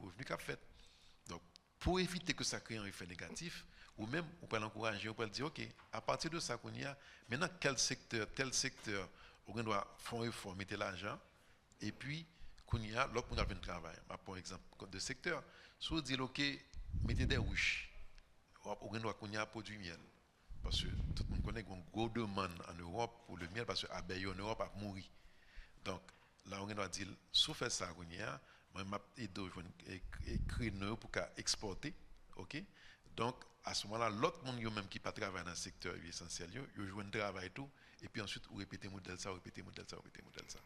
revenus qu'a fait. Donc, pour éviter que ça crée un effet négatif, ou même on peut l'encourager, on peut dire, ok, à partir de ça qu'on y a, maintenant tel secteur, on doit faire un effort, mettre l'argent, et puis qu'on y a, l'autre on a un travail. Par exemple, de secteur, si on dit, ok, mettez des ruches, on doit qu'on y a produit miel. Parce que tout le monde connaît qu'on a une grosse demande en Europe pour le miel, parce que l'abeille en Europe a mouru. Donc, là, on doit dire, si on fait ça, qu'on y a, moi, je vais écrire pour exporter, ok? Donc, à ce moment-là, l'autre monde même qui pas travaille dans le secteur essentiel, ils jouent un travail tout, et puis ensuite, vous répétez modèle ça, répétez modèle ça, répétez modèle ça.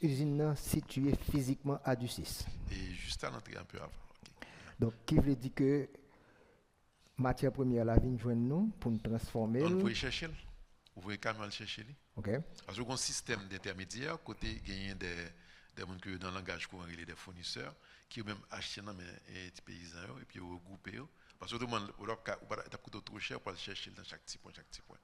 Usine située physiquement à du 6.
Et juste à l'entrée un peu avant. Okay.
Donc, qui veut dire que matière première la vigne joindre nous pour nous transformer.
On peut chercher, vous pouvez quand même le chercher.
OK.
Parce que un système d'intermédiaire, côté gagner des gens que dans le langage courant, il y a des fournisseurs qui ont même acheté dans les paysans et puis regroupé. Parce que tout le monde, on a coûté trop cher pour aller chercher dans chaque petit point, chaque petit point.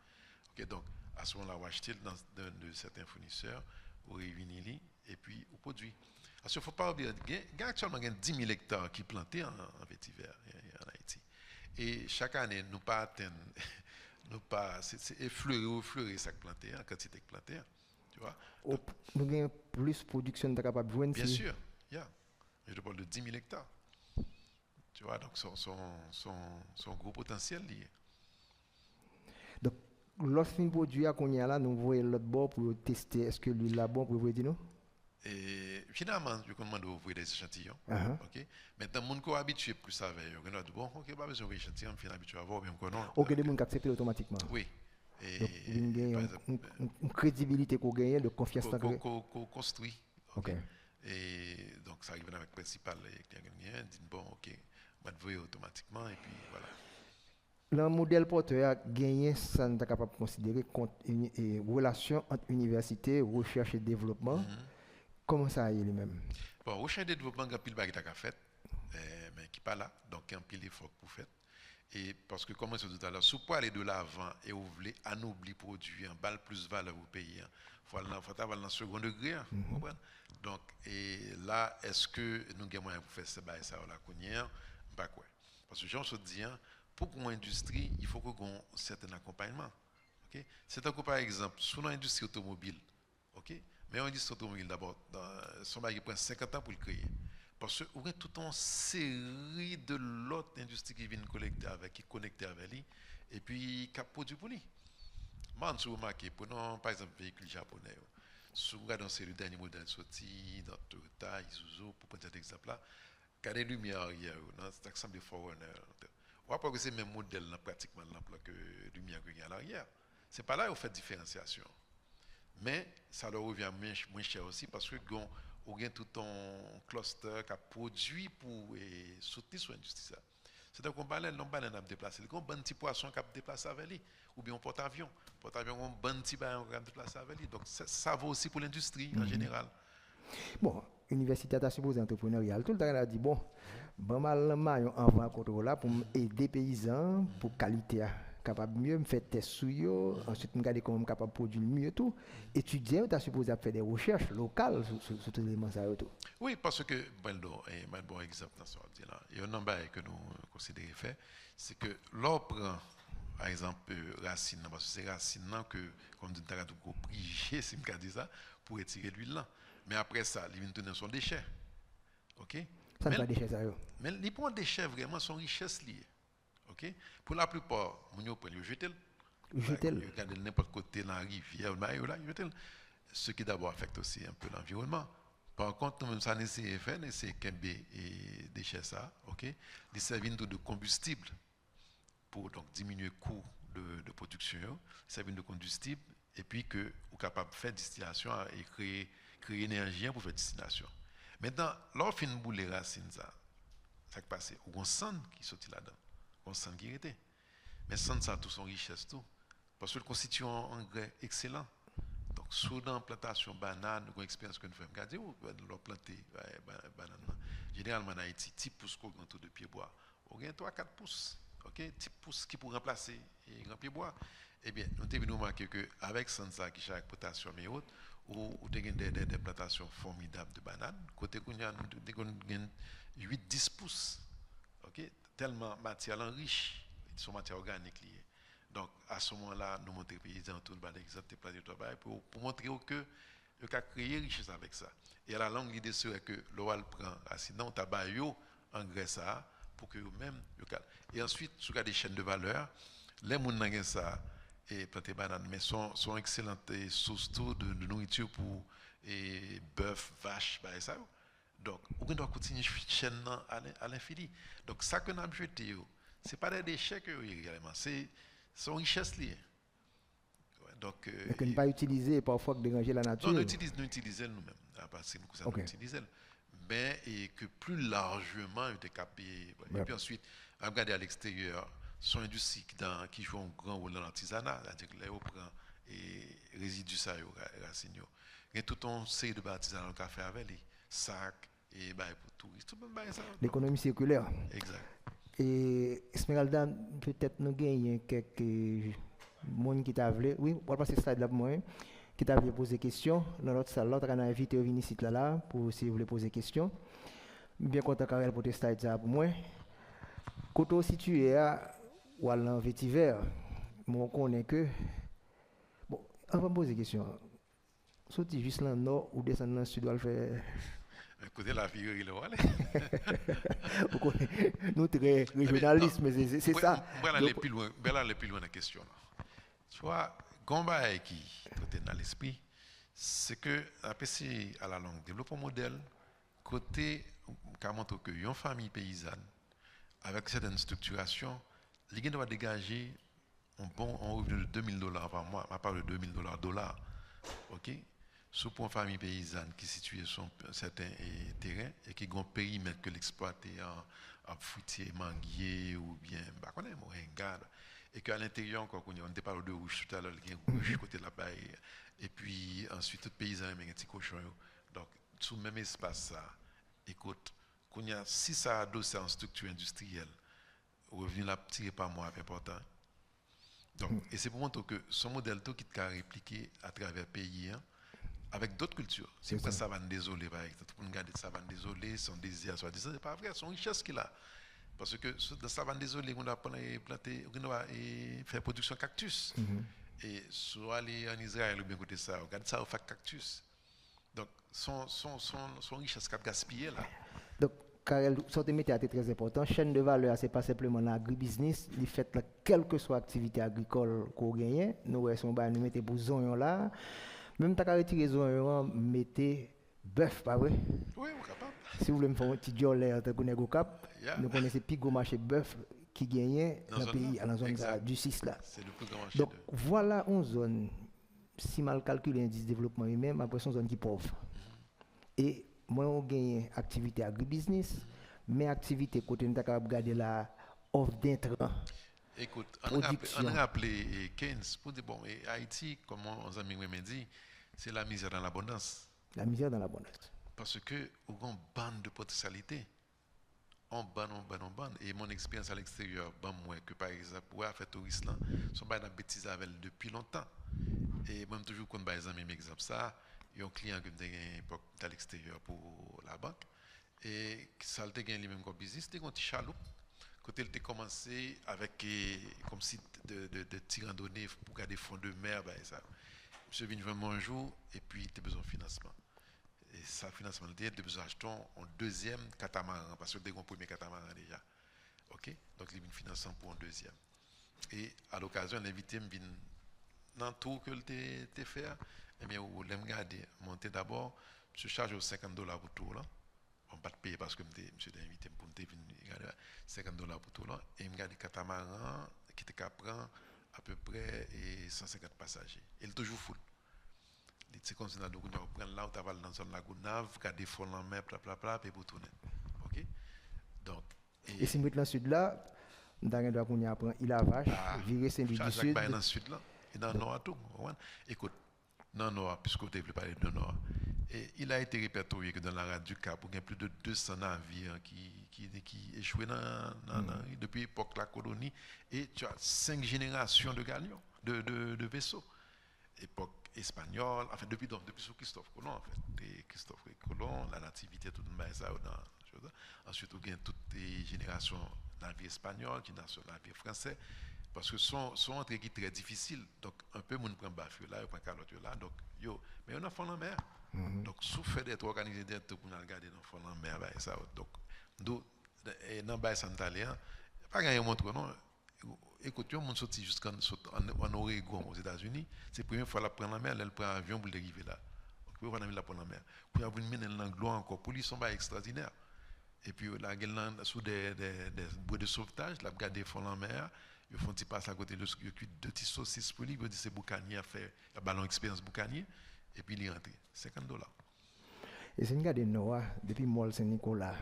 OK, donc à ce moment-là, on acheter de certains fournisseurs, on réunit et puis on produit. Parce qu'il ne faut pas oublier, il y a actuellement 10 000 hectares qui sont plantés en vétiver en Haïti. Et chaque année, nous pas atteindre, nous pas, c'est effleurer ça planté, en quantité plantée, tu vois.
Donc, nous avons plus de production de capable de joindre.
Bien sûr, yeah. Je te parle de 10 000 hectares. Tu vois, donc son gros potentiel lié.
Donc, lorsqu'on produit à Konya là, nous voyons l'autre bord pour tester est-ce que lui là bon pour vous dire nous.
Et finalement, je demande d'ouvrir des échantillons. Ok. Maintenant, mon corps habitué plus avec eux. On a dit bon, ok, pas besoin d'échantillons, on finit habitué à voir bien qu'on a.
Ok, les gens acceptent automatiquement.
Oui.
Et donc, il y a une crédibilité qu'on gagne, de confiance
qu'on construit.
Ok.
Et donc, ça arrive avec le principal client, dit bon, ok, on va te voir automatiquement, et puis voilà.
Le modèle porteur a gagné, ça n'est pas capable de considérer une relation entre université, recherche et développement. Comment ça a été lui-même?
Bon, recherche et développement, il y a un pile de choses fait, mais qui n'est pas là, donc il y a un pile d'efforts pour faire. Et parce que, comme je disais tout à l'heure, si vous aller de l'avant et vous voulez anoblir produit, en balle plus valeur au pays, il faut aller dans le second degré. Donc, et là, est-ce que nous avons moyen pour faire ça, ça, la cognière? Pas quoi. Parce que, j'en se dis, pour une industrie, il faut qu'on ait un certain accompagnement. Okay? C'est un coup, par exemple, sur l'industrie automobile, okay? Mais on dit automobile d'abord, son bail prend 50 ans pour le créer. Parce que vous avez toute une série de l'autre industrie qui viennent collecter avec, qui connectent avec lui, et puis qui produit pour lui. Moi, je remarque, prenons par exemple véhicules japonais. Si vous regardez le dernier modèle sorti dans Toyota, Isuzu, pour prendre cet exemple-là, quand les lumières arrière, c'est ensemble de Forerunner. On voit pas que c'est le même modèle pratiquement que lumière qu'il y a à l'arrière. C'est pas là où on fait différenciation. Mais ça leur revient moins cher aussi parce que on a tout un cluster qui a produit pour soutenir sur l'industrie. C'est-à-dire qu'on baleine a déplacé. Il y a un bon petit poisson qui a déplacé avec lui, ou bien un porte-avions. Porte-avions, un bon petit bain qui a déplacé avec lui. Donc ça vaut aussi pour l'industrie en général.
Bon, l'université a supposé entrepreneurial. Tout le temps, elle a dit bon, mal en vent contrôle là pour aider les paysans pour qualité. Capable mieux me faire test sur eux, ensuite me regarder comment capable produire mieux tout. Étudiant, tu as supposé faire des recherches locales sur tous les éléments ça tout.
Oui, parce que un bon exemple dans ce là. Il y a un nombre que nous considérons fait, c'est que l'on prend par exemple racine parce que c'est racine que comme tu as tout priger si me dit ça pour retirer l'huile là. Mais après ça, il vient tourner son déchet. OK?
Ça n'est pas déchet ça.
Mais les points déchets vraiment sont richesses liées. Okay? Pour la plupart, ils prennent le jetel. Ils regardent n'importe côté dans la rivière, ce qui d'abord affecte aussi un peu l'environnement. Par contre, nous, ça n'essaie faire, c'est qu'un et déchets ça, ok? Ils servent de combustible pour donc diminuer le coût de production, ils servent de combustible et puis que vous êtes capable de faire distillation et créer énergie pour faire distillation. Maintenant, lorsqu'on fin boule les racines ça qui passe, ou on sent qui sortit là-dedans. On sent qui était. Mais sans ça, tout son richesse, tout. Parce que le constitue un engrais excellent. Donc, sous dans la plantation banane, nous avons une expérience que nous faisons. Regardez où nous planter banane. Généralement, en Haïti, petit pouce qu'on autour de pied bois. On a 3-4 pouces. Ok, petit pouce qui pour remplacer les grands pieds bois. Eh bien, nous avons remarqué qu'avec Sansa, qui chaque potassium et autres, ou des plantations formidables de bananes, côté qu'on a 8-10 pouces. Ok, tellement matière riche, sont matière organique liée. Donc à ce moment-là, nous montrons les paysans autour de l'exemple de planter travail pour montrer que le cas créer richesse avec ça. Et à la longue, l'idée serait que l'OAL prend sinon tabac engrais ça pour que eux-mêmes et ensuite sur des chaînes de valeur, les gens qui ça et planter banane mais sont excellentes sources de nourriture pour bœuf, vache, ça. Donc, on doit continuer chaîne à l'infini. Donc, ça que nous avons jeté, ce n'est pas des déchets que réellement, c'est son richesse liée. Donc,
Mais que ne pas utiliser parfois que déranger la nature.
non, nous utilisons nous-mêmes, parce que nous utilisons. Mais et que plus largement, il était capé. Et puis ensuite, regarder à l'extérieur, son industrie qui joue un grand rôle dans l'artisanat, c'est-à-dire que là, on prend et résidus ça, racines. Il y a tout un série de artisanat qu'on a fait avec les sacs et pour touristes, tout le monde ça.
L'économie circulaire.
Exact.
Et Esmeralda, peut-être nous gagnons quelques monde qui t'a voulu. Oui, on va passer slide là pour moi. Qui t'a voulu poser des questions. Dans l'autre salle, l'autre a invité au venir ici là pour si vous voulez poser des questions. Bien content Karel pour tes slides ça pour moi. Quand on situé à ou à l'envétiver, on connaît que bon, on va me poser des questions. Sorti juste là nord ou descendre dans le sud, on va faire.
Écoutez, la figure, il est là.
Nous, très régionalistes, mais c'est ça.
On va aller plus loin dans la question. Tu vois, Gomba qui est dans l'esprit, c'est que, après, à la langue, développement modèle, côté, que une famille paysanne, avec certaines structurations, il doit dégager un revenu de $2,000 par mois, à part de $2,000 ok? Sous pour une famille paysanne qui est située sur un certain terrain et qui a un périmètre que l'exploiter en fruitier, manguier ou bien, moringa. Et qu'à l'intérieur, on te parle de rouge tout à l'heure, il y a un rouge côté là-bas. Et puis ensuite, tout paysan a un petit cochon. Donc, sous le même espace, ça, écoute, si ça a adossé en structure industrielle, le revenu là tiré par mois est important. Donc, et c'est pour montrer que son modèle qui est répliqué à travers le pays, avec d'autres cultures. C'est pas savane désolée, par exemple. Pour nous garder savane désolée, son désir, soit disant, c'est pas vrai, son richesse qu'il a. Parce que dans savane désolée, on a planté, on a fait production cactus. Et soit aller en Israël ou bien côté ça, regarde ça, on fait cactus. Donc, son richesse qu'a gaspillé là.
Donc, Karel, ce que tu est très important. Chaîne de valeur, ce n'est pas simplement l'agribusiness. Il fait là, quelle que soit l'activité agricole qu'on gagne, nous mettons pour zone là. Même si tu as retiré zone, mettez bœuf, pas vrai?
Oui, on est capable.
Si vous voulez me faire un petit job là, vous cap, nous connaissons plus gros marché bœuf qui gagne dans le pays, à la zone du 6 là.
C'est le plus grand marché.
Donc, voilà une zone, si mal calculé, l'indice de développement humain, après c'est une zone qui est pauvre. Et moi, on gagne activité agribusiness, mais activité côté nous capable garder la offre d'intrants.
Écoute, on a appelé Keynes pour dire bon, et Haïti, comme on a dit, c'est la misère dans l'abondance.
La misère dans l'abondance.
Parce que on a une bande de potentialité. On banne. Et mon expérience à l'extérieur, moi, que par exemple, pour faire touriste là, sont pas dans bêtises avec depuis longtemps. Et moi, toujours quand par exemple, même exemple ça, il y a un client que j'ai à l'extérieur pour la banque. Et ça a été lui-même comme business, c'était un petit chaloupe. Quand il a commencé avec comme site de tir randonnée pour garder fonds de mer, ça. Monsieur vient vraiment un jour et puis il a besoin de financement. Et ça, financement, il a besoin d'acheter un deuxième catamaran parce que il a un premier catamaran déjà. Ok? Donc il vient financement pour un deuxième. Et à l'occasion, l'invité me vient dans tout que il a fait. Eh bien, vous l'aimez garder, monter d'abord, je charge $50 pour tout là. On ne va pas payer parce que monsieur a invité pour me garder $50 pour tout là. Et il me garde des catamarans qui te prend à peu près 150 passagers. Il est toujours full. C'est comme si on prend là où tu vas dans une lagune, garder des fonds en mer, et pour tourner. Ok? Donc.
Et si vous êtes dans le sud là, dans le doigt qu'on apprend, il a vache, virer Saint-Louis du Sud.
Dans le sud là, et dans le nord tout. Écoute. Non, puisque vous avez parlé de Nord. Et il a été répertorié que dans la rade du Cap, il y a plus de 200 navires qui échouaient depuis l'époque de la colonie. Et tu as 5 générations de galions, de vaisseaux. Époque espagnole, enfin depuis sous Christophe Colomb, en fait. Et Christophe Colomb, la nativité, tout le monde ça dans. Ensuite, il y a toutes les générations de navires espagnols, qui sont navires français. Parce que son entrée qui est très difficile. Donc, un peu, on prend Bafio là, on prend Calotte là. Donc, mais on a fond en mer. Donc, sous fait d'être organisé d'être pour nous regarder dans fond en mer, ça. Donc, dans le bas santalien, pas gagner montre, non. Écoute, on sorti jusqu'en Oregon aux États-Unis. C'est la première fois qu'elle prend la mer, elle prend un avion pour arriver là. Donc, on a mis la prendre la mer. Puis, on a mis l'anglais encore. Pour lui, ils sont extraordinaires. Et puis, là, sous des bois de sauvetage, là, regarder fond en mer. ils font un petit passe à côté, ils cuit deux petits saucisses pour lui, ils disent c'est boucanier à faire, il y a ballon expérience boucanier, et puis il est rentré. $50.
Et c'est une garde de Noah, depuis Mall Saint-Nicolas,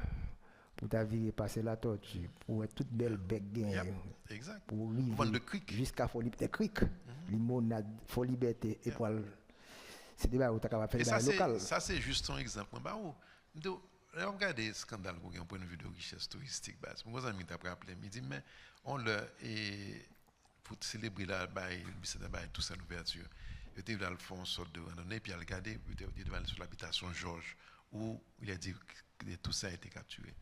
pour ta vie passer la tortue, pour être toute belle bec gain,
exact.
pour
Vendre
arriver
de cric.
jusqu'à Folie Liberté Cric, limonade, Folie Liberté, et pour c'est des bails où tu as capable de
Et
faire des local.
ça, c'est juste un exemple. Bah, regardez le scandale qu'on a un point de vue de richesse touristique. Bah, mon ami t'a rappelé, il dit, mais on l'a, et pour célébrer la bail, tout ça, l'ouverture, il était dans le fond, une sorte de randonnée, puis il a regardé, il est devant sur l'habitation Georges, où il a dit que tout ça a été capturé.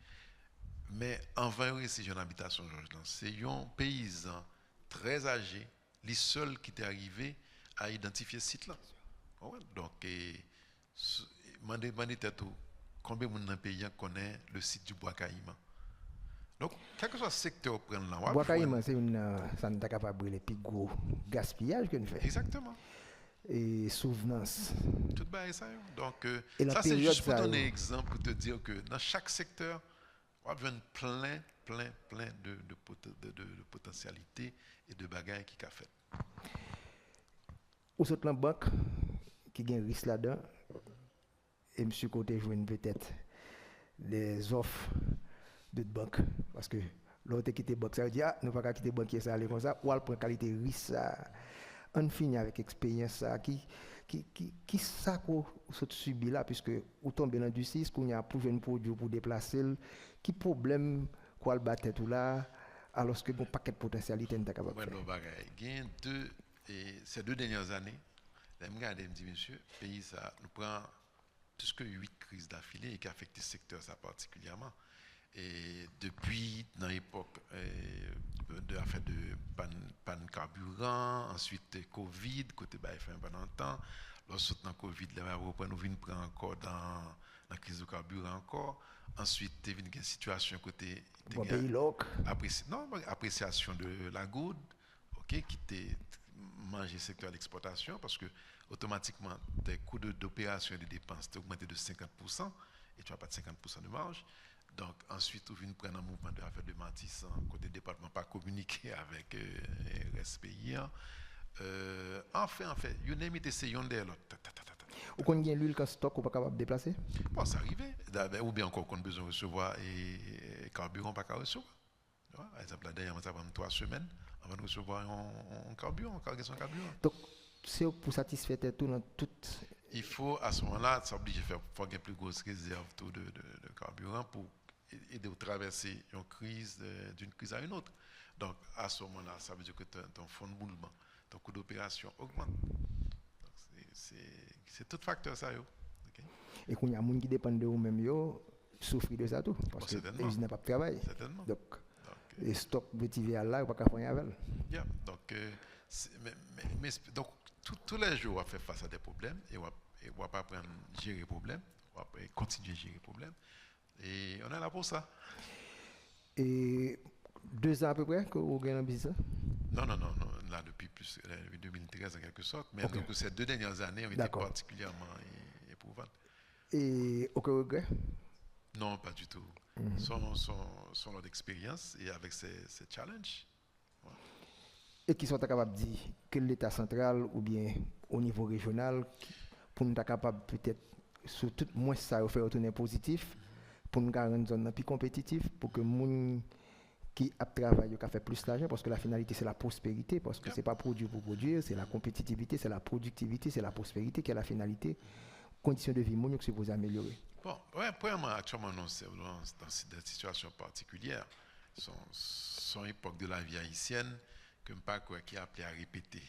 Mais en vrai, c'est une habitation Georges. C'est un paysan très âgé, les seuls qui étaient arrivés à identifier ce site-là. Ouais, donc, demandez tout, combien de gens dans le pays connaît le site du Bois Caïman. Donc, quel que soit le secteur qu'on prend là,
Bois Caïman, c'est une, ça n'est pas capable de les plus gros gaspillage que nous faisons.
Exactement.
Et souvenance.
Tout bas ça. Donc,
et
ça c'est juste pour donner un exemple, pour te dire que dans chaque secteur, on a plein de potentialités et de bagages qui sont fait.
Ou soit la banque qui a un risque là-dedans, et monsieur côté joue peut-être des offres de banque. Parce que l'autre qui quitte banque, ça veut dire, ah, nous ne pouvons pas quitter banquier, ça aller comme ça, ou alors pour qualité risque, ça, on finit avec expérience, ça, qui ça qu'on subit là, puisque vous tombez dans du 6, qu'on y a pour un produit pour déplacer, qui problème, quoi le battre tout là, alors que bon paquet de potentialité n'est pas capable de faire.
Ces 2 dernières années, je me dis, monsieur, le pays, ça nous prend plus que 8 crises d'affilée et qui affectent le secteur ça particulièrement. Et depuis, dans l'époque de panne carburant, ensuite Covid, côté BFM pendant temps, lorsque dans Covid, nous venons prendre encore dans la crise de carburant encore. Ensuite, il y a une situation côté appréciation de la goutte, qui était manger le secteur d'exportation parce que automatiquement tes coûts d'opération et de dépenses ont augmenté de 50% et tu n'as pas de 50% de marge. Donc ensuite, tu viens prendre un mouvement de affaires de Matisse, côté département pas communiquer avec RSPI. Enfin, you name it, c'est yon de l'autre.
Ou qu'on gagne l'huile qu'en stock ou pas capable de déplacer?
Bon, ça arrive. Ou bien encore qu'on a besoin de recevoir et carburant pas qu'à recevoir. Par exemple, la dernière, ça va 3 semaines avant de recevoir un carburant, cargaison carburant.
Donc, c'est pour satisfaire tout dans toute.
Il faut, à ce moment-là, ça oblige à faire une plus grosse réserve de carburant pour aider à traverser une crise d'une crise à une autre. Donc, à ce moment-là, ça veut dire que ton fonds de roulement, ton coût d'opération augmente. C'est tout facteur ça. Okay?
Et qu'il y a des gens qui dépendent de vous-même, souffrent de ça tout. Parce qu'ils n'ont pas de travail.
Certainement.
Donc, les stocks de TVA là, on ne peut pas faire avec.
Yeah. Donc, donc tous les jours, on va faire face à des problèmes et on va pas apprendre à gérer les problèmes, on va continuer à gérer les problèmes. Et on est là pour ça.
Et 2 ans à peu près que vous gagnez un business?
Non, là depuis 2013 en quelque sorte, mais donc ces 2 dernières années ont été particulièrement éprouvantes.
Et aucun regret?
Non, pas du tout. Son lot d'expérience et avec ces challenges. Ouais.
Et qui sont capables de dire que l'État central ou bien au niveau régional, pour nous être capable peut-être, sur tout moins ça, faire retourner positif, pour nous garder une zone plus compétitive, pour que les gens qui travaillent fassent plus d'argent, parce que la finalité c'est la prospérité, parce que ce n'est pas produire pour produire, c'est la compétitivité, c'est la productivité, c'est la prospérité qui est la finalité. Conditions de vie, nous sommes supposés améliorer.
Bon, premièrement, actuellement, nous sommes dans des situations particulières. Son époque de la vie haïtienne, que pas quoi qui a appelé à répéter.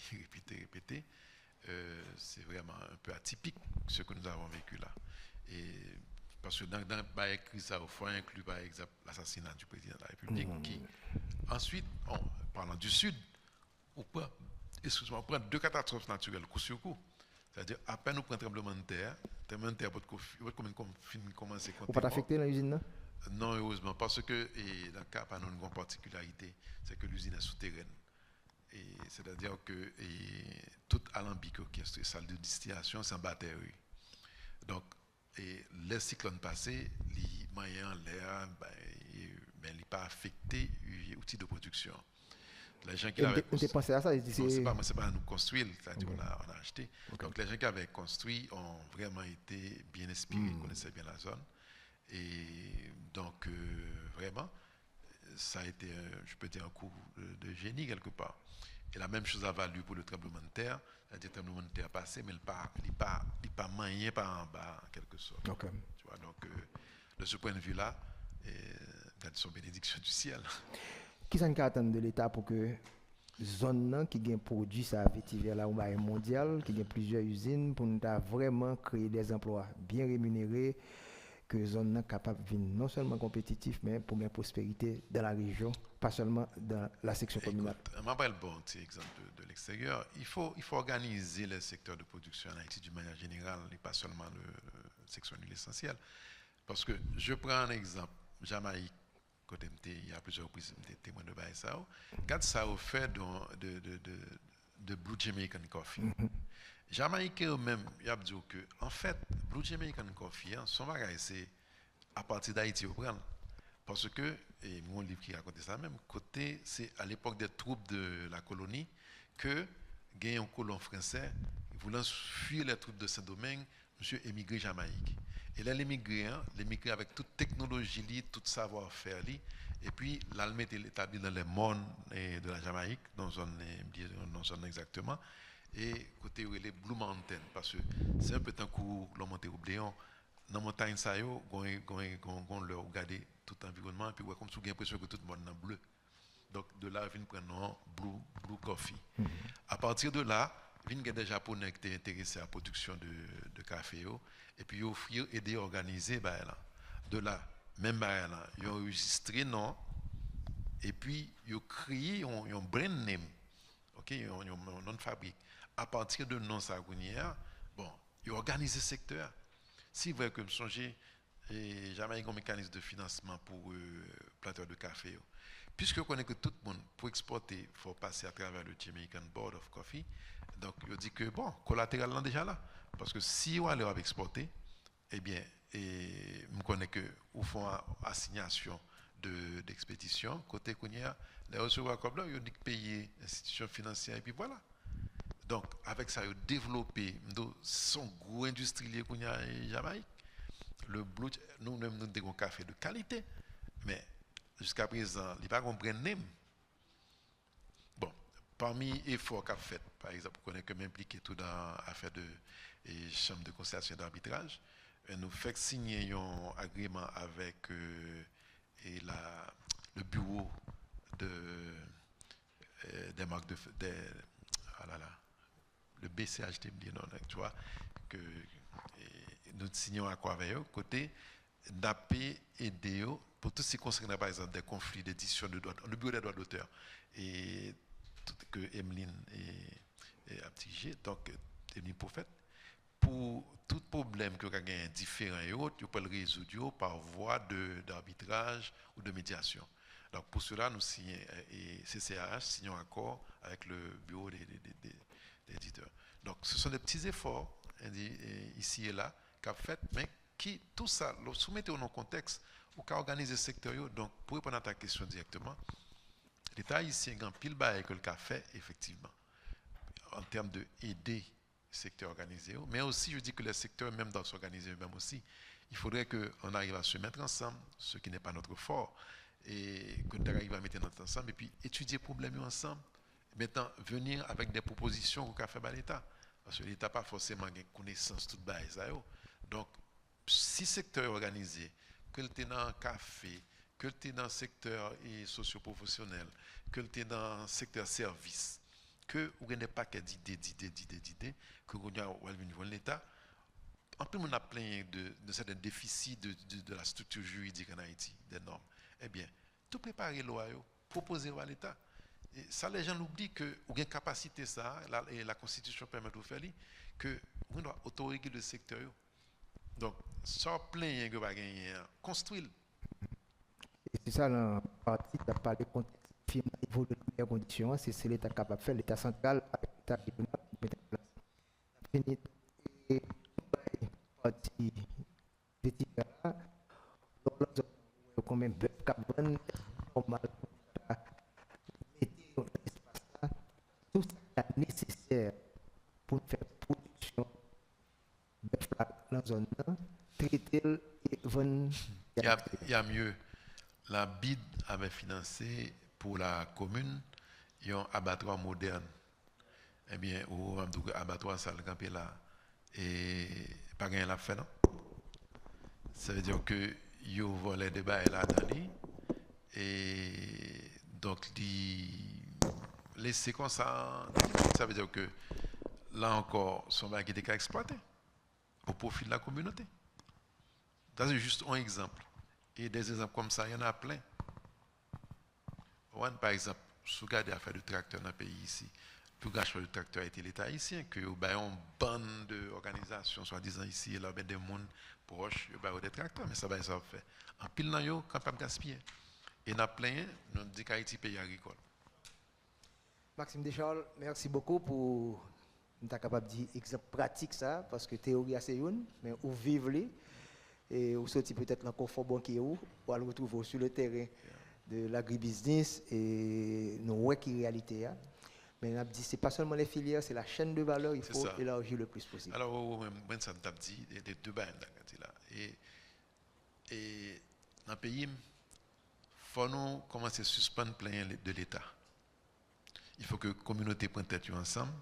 C'est vraiment un peu atypique ce que nous avons vécu là. Et parce que dans la crise, ça faut inclure par exemple l'assassinat du président de la République. Qui, ensuite, parlant du Sud, on prend 2 catastrophes naturelles coup sur coup. C'est-à-dire, à peine nous prenons un tremblement de terre, votre commence à compter.
Vous pas affecté dans l'usine, non?
Non, heureusement, parce que dans le cas, nous avons une grande particularité, c'est que l'usine est souterraine. C'est-à-dire que tout alambic orchestre, salle de distillation, c'est en batterie. Donc, les cyclones passés, les moyens en l'air, mais ils n'ont pas affecté les outils de production. Les gens qui l'avaient construit.
pensé à ça.
C'est pas à nous construire, c'est-à-dire
Okay.
on a acheté.
Okay.
Donc les gens qui avaient construit ont vraiment été bien inspirés, connaissaient bien la zone. Et donc vraiment, ça a été, je peux dire, un coup de génie quelque part. Et la même chose a valu pour le tremblement de terre. C'est-à-dire le tremblement de terre passé, mais il n'est pas moyen par en bas, en quelque sorte.
Okay.
Tu vois, donc, de ce point de vue-là, son bénédiction du ciel.
Qui s'en attend de l'État pour que zone qui gagne produit ça vétiver là au mondial, qui gagne plusieurs usines pour nous vraiment créer des emplois bien rémunérés, que zone capable de non seulement compétitif mais pour une prospérité dans la région, pas seulement dans la section communale.
Je m'appelle bon exemple de l'extérieur. Il faut organiser les secteurs de production en Haïti d'une manière générale et pas seulement le section de l'essentiel. Parce que je prends un exemple, Jamaïque, côté il y a plusieurs reprises témoins de ça. Quand ça a fait de Blue Jamaican Coffee. Jamaïque même, il a dit que en fait, Blue Jamaican Coffee, son bagage c'est à partir d'Haïti au prendre. Parce que, et mon livre qui raconte ça même, côté, c'est à l'époque des troupes de la colonie que gagne un colon français voulant fuir les troupes de Saint-Domingue, monsieur émigré Jamaïque. Et là, l'émigré avec toute technologie, tout savoir-faire, et puis l'Allemagne est établie dans les mondes de la Jamaïque, dans une zone exactement, et côté où il est Blue Mountain, parce que c'est un peu tant que l'on monte au Bléon, dans la montagne, ça y est, on leur regarde tout l'environnement, et puis comme si on a l'impression que tout le monde est bleu. Donc de là, ils prennent Blue Coffee. À partir de là, il y a des Japonais qui étaient intéressés à la production de café, et puis ils offrirent aider à organiser. De là, même ils ont enregistré non, et puis ils ont créé un brand name, ils ont un nom de fabrique. À partir de non sagonière, bon, ils ont organisé le secteur. Si vous voulez que me songer, jamais un mécanisme de financement pour planteurs de café. Puisque on connaît que tout le monde, pour exporter, il faut passer à travers le Jamaican Board of Coffee. Donc, il dit que, bon, collatéral là déjà là. Parce que si on allait exporter, eh bien, je connais que, au fond, assignation d'expédition, côté Kounia, les recevoir comme là, ils ont dit payer institution financière, et puis voilà. Donc, avec ça, ils ont développé son gros industriel Kounia et Jamaïque. Le Blue, nous avons un café de qualité, mais jusqu'à présent, il n'y a pas un brand name. Bon, parmi les efforts qu'a fait, par exemple, qu'on est comme impliqué tout dans l'affaire de chambre de conciliation d'arbitrage, nous fait signer un agrément avec le bureau des marques le BCHT, tu vois, que nous signons à quoi avec eux, côté d'AP et DO, pour tout ce qui concerne par exemple des conflits d'édition de droits, le bureau des droits d'auteur, et tout que Emeline et Aptigé, donc Emeline Prophète, pour tout problème que vous avez différent et autres, vous pouvez le résoudre par voie d'arbitrage ou de médiation. Donc pour cela, nous signons, et CCAH signons un accord avec le bureau des éditeurs. Donc ce sont des petits efforts ici et là qu'a fait, mais qui, tout ça, le soumettez au contexte ou qu'a organisé le secteur. Donc pour répondre à ta question directement, l'État ici a un pile bail que le qu'a fait effectivement, en termes de aider le secteur organisé, mais aussi je dis que le secteur même doit s'organiser eux-mêmes aussi. Il faudrait qu'on arrive à se mettre ensemble, ce qui n'est pas notre fort, et qu'on arrive à mettre notre ensemble et puis étudier les problèmes ensemble. Maintenant, venir avec des propositions qu'a fait l'État. Parce que l'État n'a pas forcément une connaissance toute base. Donc, si secteur organisé, que tu es dans le café, que tu es dans le secteur socio-professionnel, que tu es dans le secteur service, que vous avez des paquets d'idées, que vous avez au niveau de l'État, en plus, on a plein de certains déficits de la structure juridique en Haïti, des normes. Eh bien, tout préparer l'OA, proposer à l'État. Et ça, les gens oublient que vous avez une capacité, ça, et la Constitution permet de faire, que vous devez autoréguler le secteur. Donc, ça, plein de choses, construire.
C'est ça, la partie, tu as parlé de niveau de meilleures conditions, c'est l'État capable de faire, l'État central, avec l'État régional, mettre en place. Et partie petit là, quand même, carbone, normal, dans zone traiter et vendre.
Il y a mieux. La BID avait financé pour la commune un abattoir moderne. Eh bien, ou un abattoir ça le campé là et pas gagné la fait non. Ça veut dire que yo volé des bails là dedans et donc laisser comme ça veut dire que là encore son bail qui était exploité au profit de la communauté. Ça c'est juste un exemple. Et des exemples comme ça, il y en a plein. Par exemple, si vous regardez l'affaire du tracteur dans le pays ici, le plus grand choix du tracteur a été l'État haïtien, que vous avez une bande d'organisations, soi-disant ici, il y a des gens proches, vous avez des tracteurs, mais ça va faire. En pile, dans yo, quand pas gaspiller. Et il y en a plein, nous disons qu'Haïti pays agricole.
Maxime Descharles, merci beaucoup pour nous être capable de dire exemple pratique ça, parce que théorie c'est une, mais où vivre et vous sortez peut-être dans le confort banquier ou le retrouver sur le terrain de l'agribusiness et nous voyons qui est la réalité. Mais on a dit c'est pas seulement les filières, c'est la chaîne de valeur, il faut élargir le plus possible.
Alors, moi, ça m'a dit des deux bains là. Et dans le pays, il faut nous commencer à suspendre plein de l'État. Il faut que la communauté prenne tête ensemble,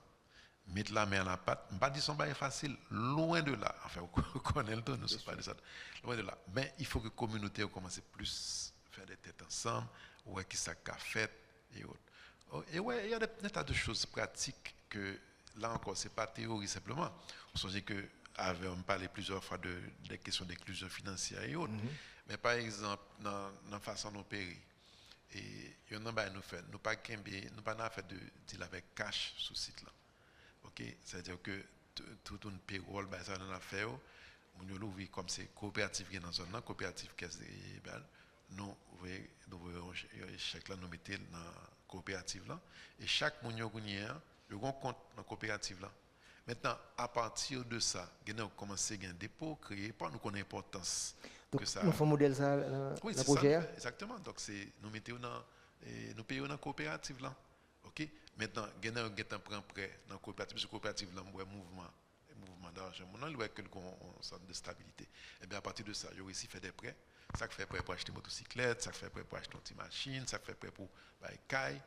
mettre la main à la pâte. Je ne pas dire que c'est facile, loin de là. Enfin, on connaît le temps, nous ne sommes pas de ça. Loin de là. Mais il faut que la communauté commence plus à faire des têtes ensemble, ouais, qui ça qu'a fait et autres. Et ouais, il y a des tas de choses pratiques que, là encore, ce n'est pas théorie simplement. On sait que on parlait plusieurs fois des questions d'inclusion financière et autres. Mais par exemple, dans la façon dont on paye, et il y en a nous fait, nous pas fait de deal avec cash sur ce site là. OK, c'est-à-dire que tout un payroll ça dans l'affaire, nous l'ouvrir comme c'est coopérative qui est dans zone là, coopérative caisse nous chèque là nous mettons dans coopérative là et chaque moun yo un compte dans coopérative là. Maintenant à partir de ça, on commence à un dépôt créé pour nous connaître l'importance que ça.
Nous faisons modèle ça
oui,
dans projet.
Exactement. Donc c'est nous mettons nous payons dans coopérative là. OK? Maintenant, on prend prêt dans la coopérative, parce que la coopérative, là, un mouvement d'argent. On a une sorte de stabilité. Et bien, à partir de ça, il y a aussi fait des prêts. Ça fait prêt pour acheter une motocyclette, ça fait prêt pour acheter une petite machine, ça fait prêt pour caille,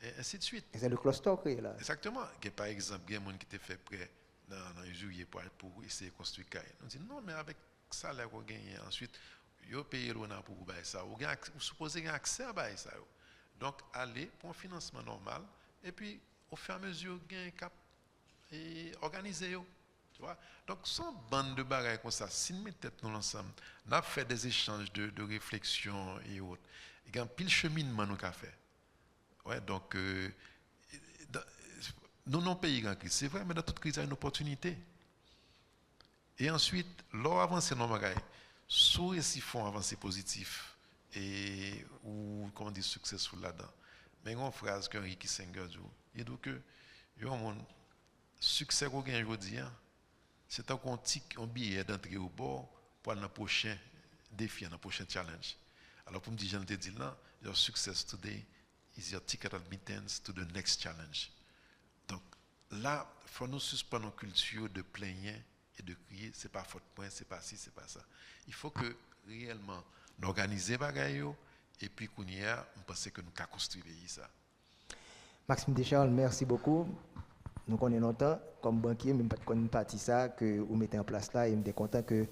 et ainsi de suite.
Et c'est le cluster créé là.
Exactement. Par exemple, il y a des gens qui te fait prêt dans juillet pour essayer de construire caille. On dit non, mais avec ça, là, on gagne. Ensuite, il a payé l'ONA pour ça. Vous supposez qu'il y a accès à ça. Donc, allez pour un financement normal. Et puis, au fur et à mesure, gain cap et organiser. Tu vois? Donc, sans bande de bagages comme ça, si nous mettons nous ensemble, nous avons fait des échanges de réflexion et autres. Il y a un pile cheminement nous avons fait. Ouais, donc, nous n'avons pas eu en crise. C'est vrai, mais dans toute crise, il y a une opportunité. Et ensuite, lors d'avancer dans les bagages, soit si font avancer positif et ou comment dire successful là-dedans. Mais une phrase qu'Henri Kissinger dit, il dit que le succès qu'on gagne aujourd'hui, c'est un billet d'entrée au bord pour le prochain défi, le prochain challenge. Alors pour me dire, je te dis là, your success today is your ticket admittance to the next challenge. Donc là, il faut nous suspendre une culture de plaigner et de crier, c'est pas faute point, c'est pas ci, c'est pas ça. Il faut que réellement nous organiser bagaille et puis qu'on y a, on pense que nous avons construit ça.
Maxime Descharles, merci beaucoup. Nous connaissons longtemps comme banquier, mais pas une partie ça que vous mettez en place là et je suis content que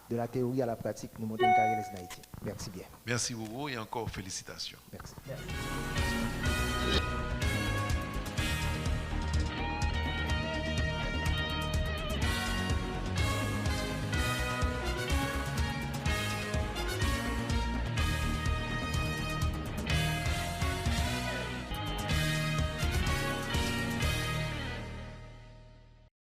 de la théorie à la pratique, nous montons une carrière en Haïti. Merci bien.
Merci beaucoup et encore félicitations.
Merci.